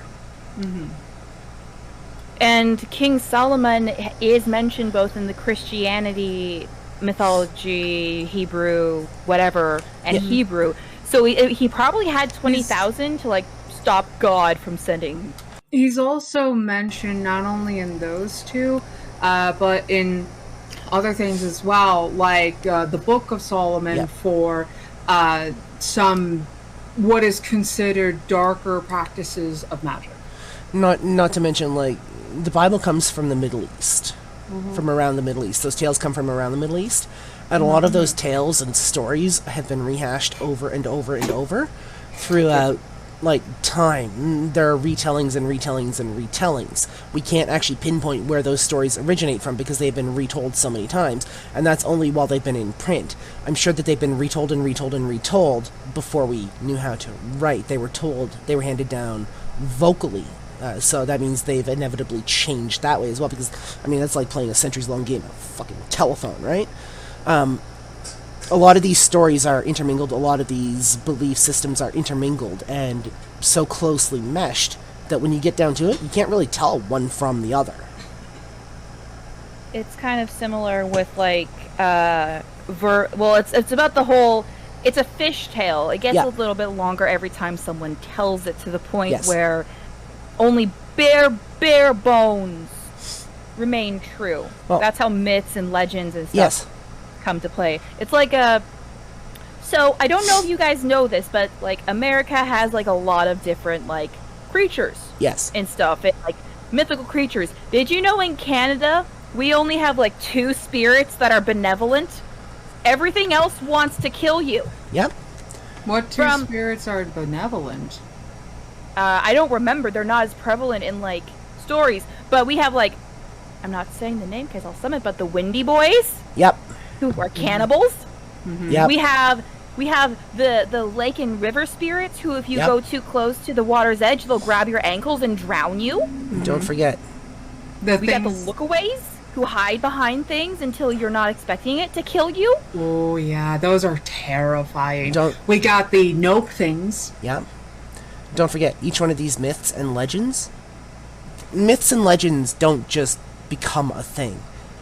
And King Solomon is mentioned both in the Christianity mythology, Hebrew, whatever, and Hebrew. So he probably had 20,000 to, like, stop God from sending. He's also mentioned not only in those two, but in other things as well, like the Book of Solomon for some what is considered darker practices of magic. Not to mention, like, the Bible comes from the Middle East, from around the Middle East. Those tales come from around the Middle East, and a lot of those tales and stories have been rehashed over and over and over throughout, like, time. There are retellings and retellings and retellings. We can't actually pinpoint where those stories originate from because they've been retold so many times, and that's only while they've been in print. I'm sure that they've been retold and retold and retold before we knew how to write. They were handed down vocally. So that means they've inevitably changed that way as well, because, I mean, that's like playing a centuries-long game of fucking telephone, right? A lot of these stories are intermingled, a lot of these belief systems are intermingled and so closely meshed that when you get down to it, you can't really tell one from the other. It's kind of similar with, like, it's about the whole, it's a fishtail. It gets a little bit longer every time someone tells it, to the point where only bare bones remain true. Well, that's how myths and legends and stuff come to play. It's like so I don't know if you guys know this, but, like, America has, like, a lot of different, like, creatures and stuff, and, like, mythical creatures. Did you know in Canada we only have, like, 2 spirits that are benevolent? Everything else wants to kill you. What 2 spirits are benevolent? I don't remember. They're not as prevalent in, like, stories. But we have, like, I'm not saying the name because I'll summon, but the Windy Boys. Who are cannibals. We have We have the lake and river spirits who, if you Yep. go too close to the water's edge, they'll grab your ankles and drown you. Don't forget. The We got the things- lookaways who hide behind things until you're not expecting it to kill you. Oh yeah, those are terrifying. Don't- We got the nope things. Yeah. Don't forget, each one of these myths and legends don't just become a thing.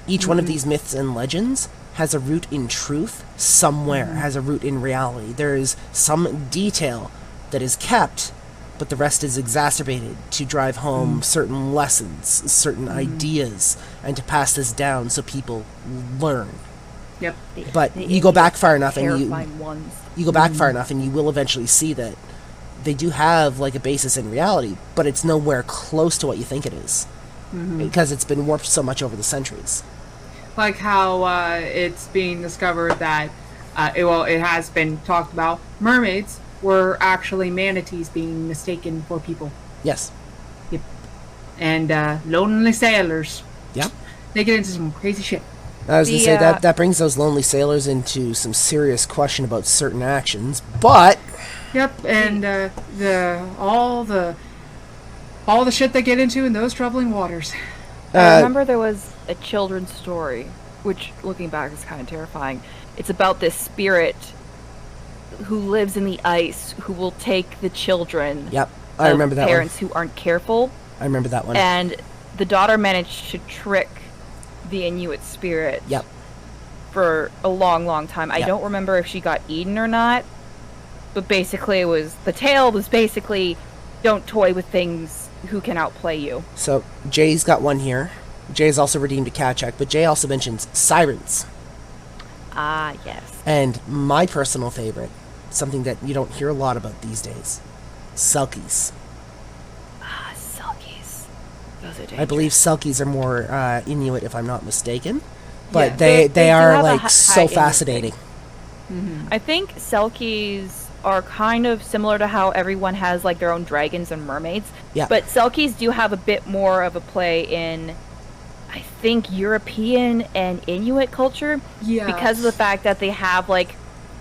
Each one of these myths and legends has a root in truth somewhere, has a root in reality. There is some detail that is kept, but the rest is exacerbated to drive home certain lessons, certain ideas, and to pass this down so people learn. Yep. But The you go back far enough and terrifying ones. you go back far enough and you will eventually see that they do have like a basis in reality, but it's nowhere close to what you think it is. Because it's been warped so much over the centuries. Like how it's being discovered that, it has been talked about, mermaids were actually manatees being mistaken for people. Yes. Yep. And lonely sailors. Yep. They get into some crazy shit. I was going to The, say that brings those lonely sailors into some serious question about certain actions, but Yep, and all the shit they get into in those troubling waters. I remember there was a children's story, which, looking back, is kind of terrifying. It's about this spirit who lives in the ice, who will take the children yep, I of remember that parents who aren't careful, one. I remember that one. and the daughter managed to trick the Inuit spirit Yep. for a long, long time. I Yep. don't remember if she got eaten or not, but basically the tale was basically, don't toy with things who can outplay you. So Jay's got one here. Jay's also redeemed a cat check, but Jay also mentions sirens. Ah, yes. And my personal favorite, something that you don't hear a lot about these days, selkies. Ah, Selkies. Those are dangerous. I believe selkies are more Inuit, if I'm not mistaken. But Yeah. they They do are have a like high so Inuit fascinating. I think Selkies are kind of similar to how everyone has like their own dragons and mermaids. Yeah. But Selkies do have a bit more of a play in, I think, European and Inuit culture. Yeah. Because of the fact that they have like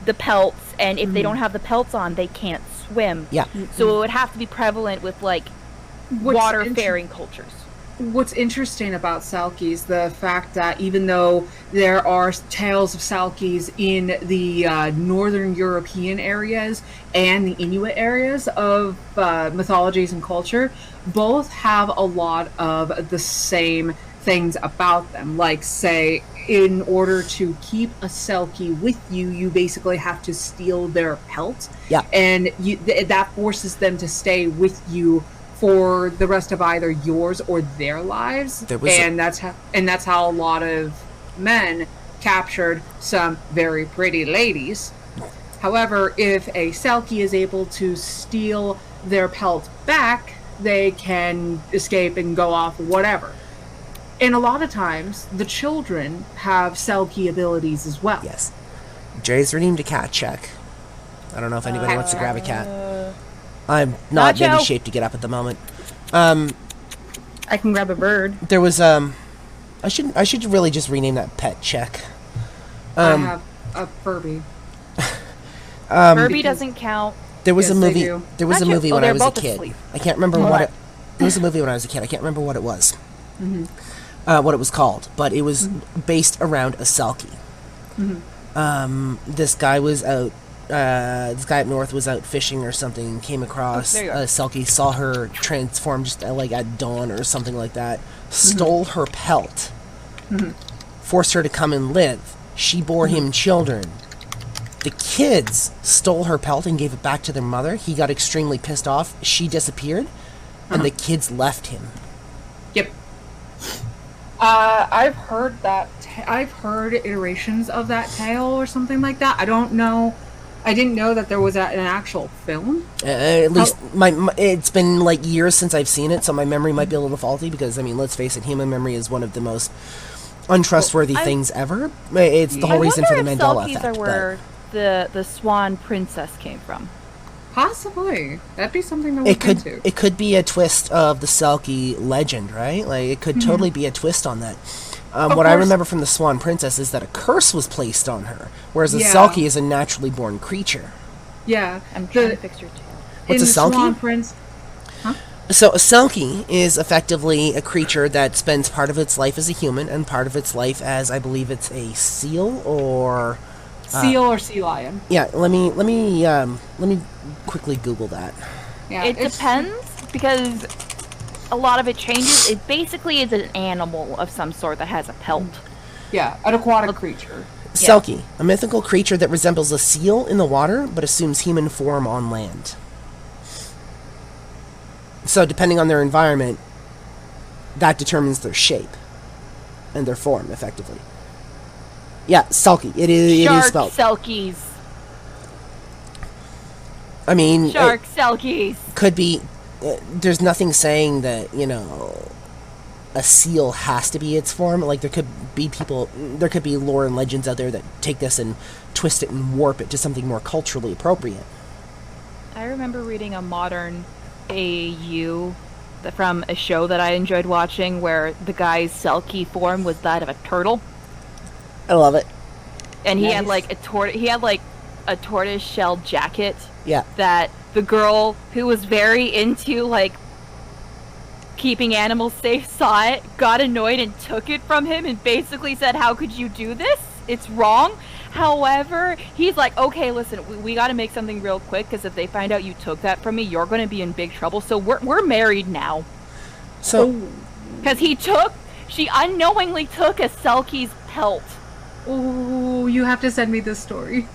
the pelts, and if they don't have the pelts on, they can't swim. Yeah. So it would have to be prevalent with like water-faring cultures. What's interesting about Selkies, the fact that even though there are tales of Selkies in the northern European areas and the Inuit areas of mythologies and culture, both have a lot of the same things about them. Like, say, in order to keep a Selkie with you, you basically have to steal their pelt. Yeah. And that forces them to stay with you for the rest of either yours or their lives. That's how a lot of men captured some very pretty ladies. However, if a Selkie is able to steal their pelt back, they can escape and go off whatever. And a lot of times, the children have Selkie abilities as well. Yes. Jay's redeemed a cat check. I don't know if anybody wants to grab a cat. I'm not in any Nacho. shape to get up at the moment. I can grab a bird. There was I should really just rename that pet check. I have a Furby. Furby doesn't count. There was Yes, a they movie. do. There was a Nacho- movie oh, when I they're was a both kid. asleep. I can't remember what it. There was a movie when I was a kid. I can't remember what it was. What it was called, but it was based around a Selkie. This guy was out. This guy up north was out fishing or something. Came across there you a are. Selkie. Saw her transform just like at dawn or something like that. Stole her pelt. Forced her to come and live. She bore him children. The kids stole her pelt and gave it back to their mother. He got extremely pissed off. She disappeared, and the kids left him. Yep. I've heard that. I've heard iterations of that tale or something like that. I don't know. I didn't know that there was an actual film. At least it's been like years since I've seen it, so my memory might be a little faulty because, I mean, let's face it, human memory is one of the most untrustworthy things ever. It's the whole reason for the Mandela Selkies effect. are where the Swan Princess came from. Possibly. That'd be something to but look into. it could be a twist of the Selkie legend, right? Like, it could totally be a twist on that. What I course. remember from the Swan Princess is that a curse was placed on her, whereas a Yeah. Selkie is a naturally born creature. Yeah. I'm trying to fix your tail. What's in a the Selkie? Swan Prince. So a Selkie is effectively a creature that spends part of its life as a human and part of its life as, I believe it's a seal or... Seal or sea lion. Yeah, let me quickly Google that. Yeah, It depends, because a lot of it changes. It basically is an animal of some sort that has a pelt. Yeah, an aquatic creature. Selkie, a mythical creature that resembles a seal in the water but assumes human form on land. So depending on their environment, that determines their shape and their form, effectively. Yeah, Selkie. It is Shark spelled. selkies. I mean, Shark selkies. could be. There's nothing saying that, a seal has to be its form. Like, there could be lore and legends out there that take this and twist it and warp it to something more culturally appropriate. I remember reading a modern AU from a show that I enjoyed watching where the guy's selkie form was that of a turtle. I love it. And he Nice. had like a tortoise shell jacket Yeah. that the girl who was very into like keeping animals safe saw it, got annoyed and took it from him and basically said, "How could you do this? It's wrong." However, he's like, "Okay, listen, we got to make something real quick because if they find out you took that from me, you're going to be in big trouble. So we're married now." So, Because she unknowingly took a Selkie's pelt. Oh, you have to send me this story.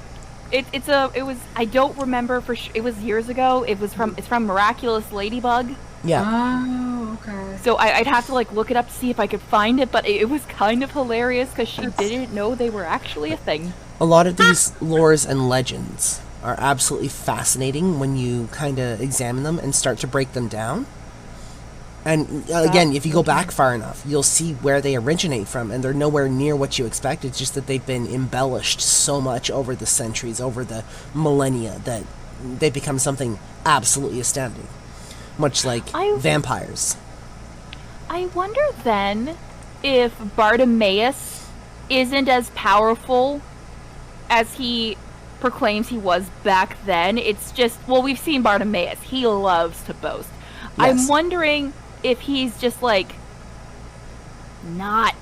I don't remember for sure. It was years ago. It's from Miraculous Ladybug. yeah. Oh, okay. So I'd have to like look it up to see if I could find it, but it was kind of hilarious because she didn't know they were actually a thing. A lot of these lores and legends are absolutely fascinating when you kind of examine them and start to break them down. And again, if you go back far enough, you'll see where they originate from, and they're nowhere near what you expect. It's just that they've been embellished so much over the centuries, over the millennia, that they've become something absolutely astounding. Much like vampires. I wonder then if Bartimaeus isn't as powerful as he proclaims he was back then. It's just, well, we've seen Bartimaeus. He loves to boast. Yes. I'm wondering if he's just like not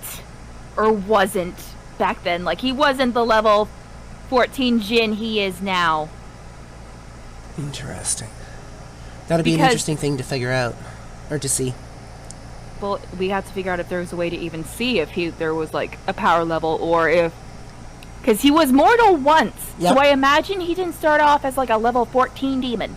or wasn't back then. Like he wasn't the level 14 Jinn he is now. Interesting. That'd be an Because- interesting thing to figure out, or to see. Well, we have to figure out if there was a way to even see if there was like a power level or if, because he was mortal once. Yep. So I imagine he didn't start off as like a level 14 demon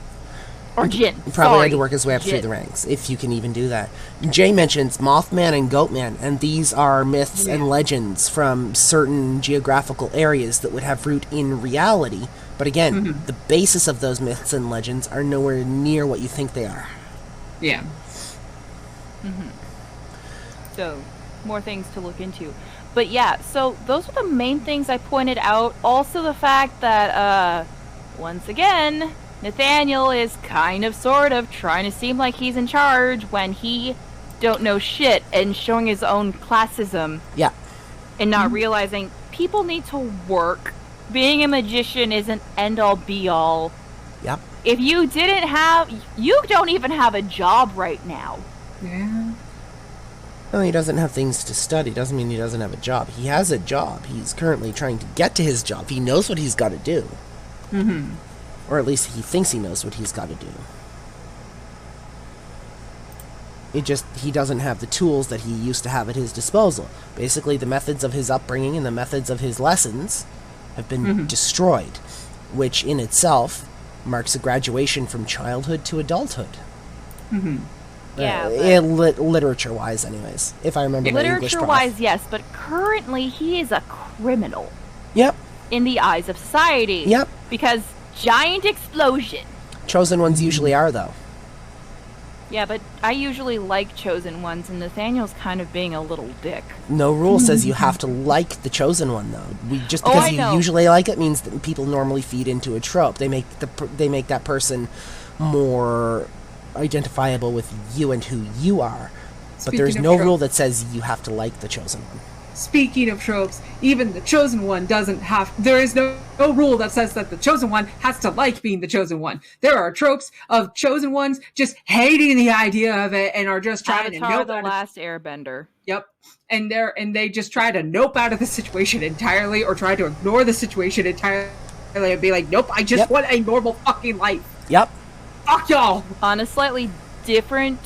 or Jinn. He probably Sorry, had to work his way up through Jinn. the ranks, if you can even do that. Jay mentions Mothman and Goatman, and these are myths and legends from certain geographical areas that would have root in reality. But again, the basis of those myths and legends are nowhere near what you think they are. Yeah. So, more things to look into. But yeah, so those are the main things I pointed out. Also the fact that, once again, Nathaniel is kind of sort of trying to seem like he's in charge when he don't know shit and showing his own classism Yeah. and not realizing people need to work. Being a magician isn't end-all be-all. Yep. If you don't even have a job right now. Yeah. No, he doesn't have things to study. Doesn't mean he doesn't have a job. He has a job. He's currently trying to get to his job. He knows what he's got to do. Or at least he thinks he knows what he's got to do. He doesn't have the tools that he used to have at his disposal. Basically, the methods of his upbringing and the methods of his lessons have been destroyed, which in itself marks a graduation from childhood to adulthood. Yeah, Literature-wise, anyways, if I remember my English prof. Literature-wise, yes, but currently he is a criminal Yep, in the eyes of society. yep. Because giant explosion. Chosen ones usually are, though. Yeah, but I usually like chosen ones, and Nathaniel's kind of being a little dick. No rule says you have to like the chosen one, though. Just Oh, because I you know. usually like it means that people normally feed into a trope. They make that person more identifiable with you and who you are. But there's Speaking of no trope. rule that says you have to like the chosen one. speaking of tropes, even the chosen one doesn't have, there is no rule that says that the chosen one has to like being the chosen one. There are tropes of chosen ones just hating the idea of it and are just trying Avatar: to The Last Airbender. Yep. And they just try to nope out of the situation entirely, or try to ignore the situation entirely and be like, nope, I just want a normal fucking life. Yep. Fuck y'all. On a slightly different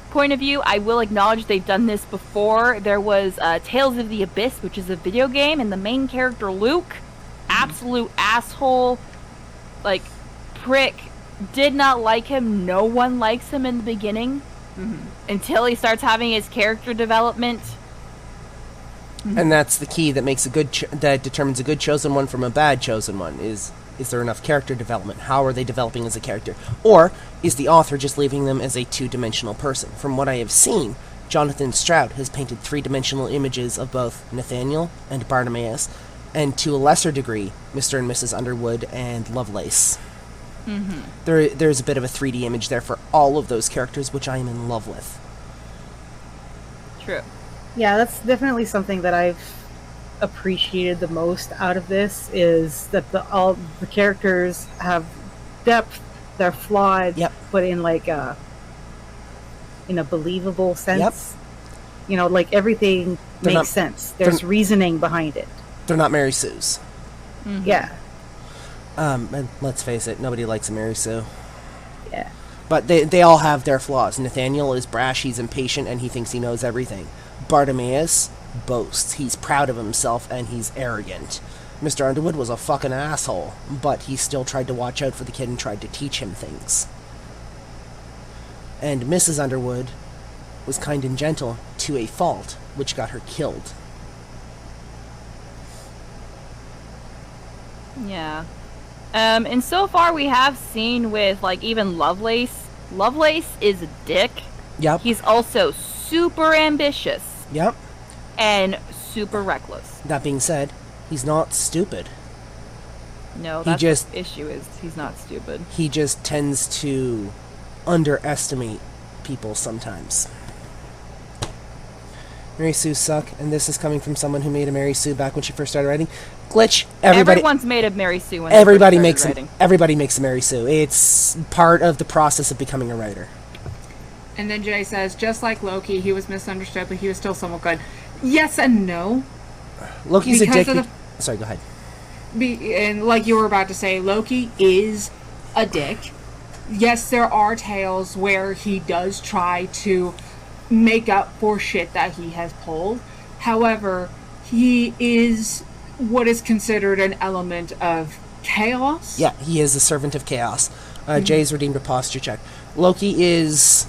point of view, I will acknowledge they've done this before. There was Tales of the Abyss, which is a video game, and the main character, Luke, absolute asshole, like, prick, did not like him. No one likes him in the beginning until he starts having his character development. And that's the key that makes that determines a good chosen one from a bad chosen one. Is there enough character development? How are they developing as a character? Or is the author just leaving them as a two-dimensional person? From what I have seen, Jonathan Stroud has painted three-dimensional images of both Nathaniel and Bartimaeus, and to a lesser degree, Mr. and Mrs. Underwood and Lovelace. There's a bit of a 3D image there for all of those characters, which I am in love with. True. Yeah, that's definitely something that I've appreciated the most out of this, is that all the characters have depth, they're flawed, but in like in a believable sense. You know, like everything makes sense. There's reasoning behind it. They're not Mary Sue's. Yeah. And let's face it, nobody likes a Mary Sue. Yeah. But they all have their flaws. Nathaniel is brash, he's impatient, and he thinks he knows everything. Bartimaeus boasts, he's proud of himself, and he's arrogant. Mr. Underwood was a fucking asshole, but he still tried to watch out for the kid and tried to teach him things. And Mrs. Underwood was kind and gentle to a fault, which got her killed. Yeah. And so far we have seen with, like, even Lovelace. Lovelace is a dick. Yep. He's also super ambitious. Yep. And super reckless. That being said, he's not stupid. No, that's the issue, is he's not stupid. He just tends to underestimate people sometimes. Mary Sue suck, and this is coming from someone who made a Mary Sue back when she first started writing. Glitch. Everyone's made a Mary Sue when everybody they makes first started writing. Everybody makes a Mary Sue. It's part of the process of becoming a writer. And then Jay says, just like Loki, he was misunderstood, but he was still somewhat good. Yes and no. Loki's because a dick. Sorry, go ahead. And like you were about to say, Loki is a dick. Yes, there are tales where he does try to make up for shit that he has pulled. However, he is what is considered an element of chaos. Yeah, he is a servant of chaos. Jay's redeemed a posture check. Loki is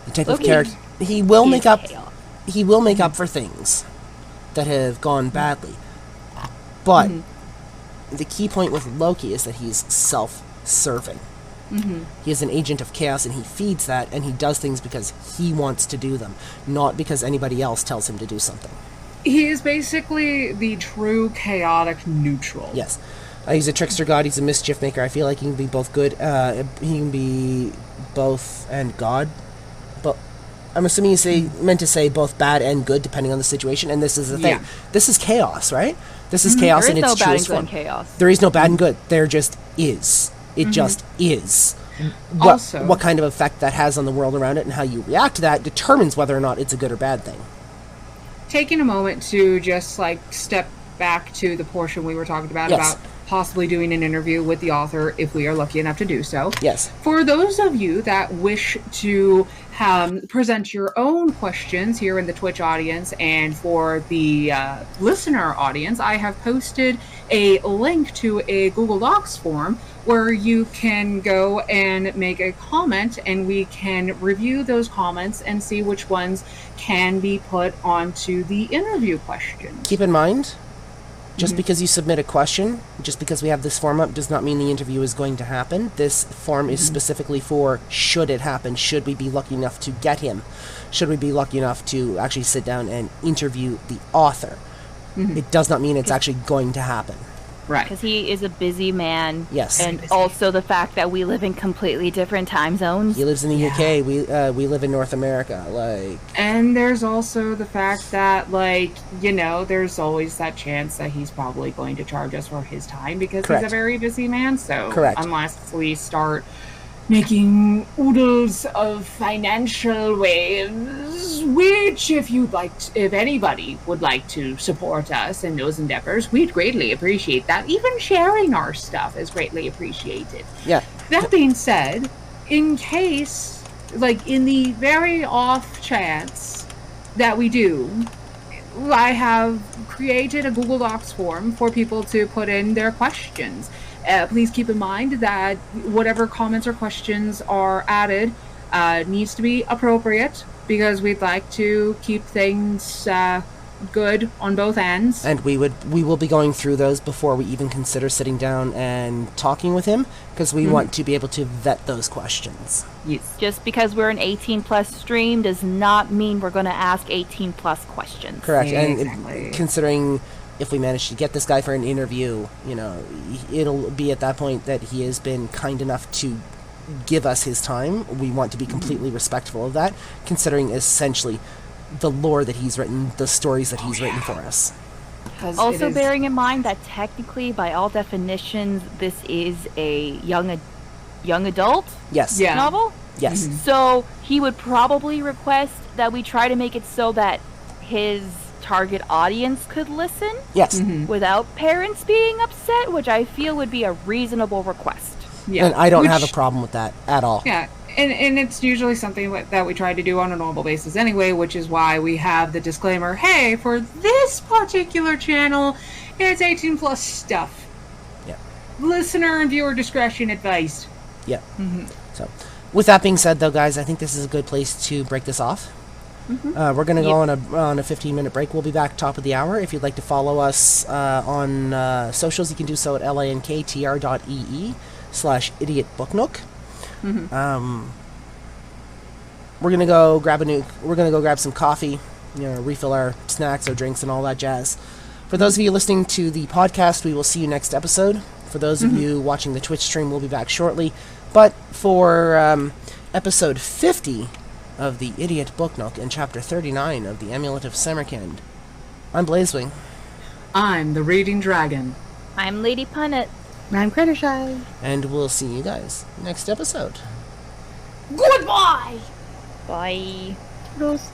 the type of character. He will make up. Chaos. He will make up for things that have gone badly. But the key point with Loki is that he's self-serving. He is an agent of chaos, and he feeds that, and he does things because he wants to do them, not because anybody else tells him to do something. He is basically the true chaotic neutral. Yes. He's a trickster god, he's a mischief maker. I feel like he can be both good, he can be both and god. But I'm assuming you meant to say both bad and good, depending on the situation, and this is the thing. Yeah. This is chaos, right? This is chaos in its truest form. There is no bad and good in chaos. There is no bad and good. There just is. It just is. What kind of effect that has on the world around it and how you react to that determines whether or not it's a good or bad thing. Taking a moment to just like step back to the portion we were talking about possibly doing an interview with the author if we are lucky enough to do so. Yes. For those of you that wish to present your own questions here in the Twitch audience, and for the listener audience, I have posted a link to a Google Docs form where you can go and make a comment, and we can review those comments and see which ones can be put onto the interview questions. Keep in mind, just because you submit a question, just because we have this form up, does not mean the interview is going to happen. This form is specifically for should it happen, should we be lucky enough to get him, should we be lucky enough to actually sit down and interview the author. It does not mean it's actually going to happen. Right. Because he is a busy man. Yes. And Busy. also the fact that we live in completely different time zones. He lives in the Yeah. UK. We live in North America. Like, And there's also the fact that, like, you know, there's always that chance that he's probably going to charge us for his time because Correct. he's a very busy man. So Correct. unless we start making oodles of financial waves, which if anybody would like to support us in those endeavors, we'd greatly appreciate that. Even sharing our stuff is greatly appreciated. yeah. That being said, in case, like, in the very off chance that we do, I have created a Google Docs form for people to put in their questions. Please keep in mind that whatever comments or questions are added needs to be appropriate, because we'd like to keep things good on both ends. And we will be going through those before we even consider sitting down and talking with him, because we want to be able to vet those questions. Yes. Just because we're an 18 plus stream does not mean we're going to ask 18 plus questions. Correct. Exactly. And considering if we manage to get this guy for an interview, you know, it'll be at that point that he has been kind enough to give us his time. We want to be completely respectful of that, considering essentially the lore that he's written, the stories that he's written for us. 'Cause Also, it is- bearing in mind that technically, by all definitions, this is a young adult Yes. Yeah. novel. Yes. So he would probably request that we try to make it so that his target audience could listen Yes. without parents being upset, which I feel would be a reasonable request. Yeah. And I don't Which- have a problem with that at all. Yeah, and it's usually something that we try to do on a normal basis anyway, which is why we have the disclaimer, hey, for this particular channel, it's 18 plus stuff. Yeah. Listener and viewer discretion advised. Yeah. So, with that being said, though, guys, I think this is a good place to break this off. We're going to go on a 15-minute break. We'll be back top of the hour. If you'd like to follow us on socials, you can do so at lanktr.ee/Idiot Book Nook. We're gonna go grab We're gonna go grab some coffee, you know, refill our snacks, our drinks, and all that jazz. For those of you listening to the podcast, we will see you next episode. For those of you watching the Twitch stream, we'll be back shortly. But for episode 50 of the Idiot Book Nook and chapter 39 of the Amulet of Samarkand, I'm Blazewing. I'm the Reading Dragon. I'm Lady Punnet. I'm Criticised. And we'll see you guys next episode. Goodbye! Bye. Toodles.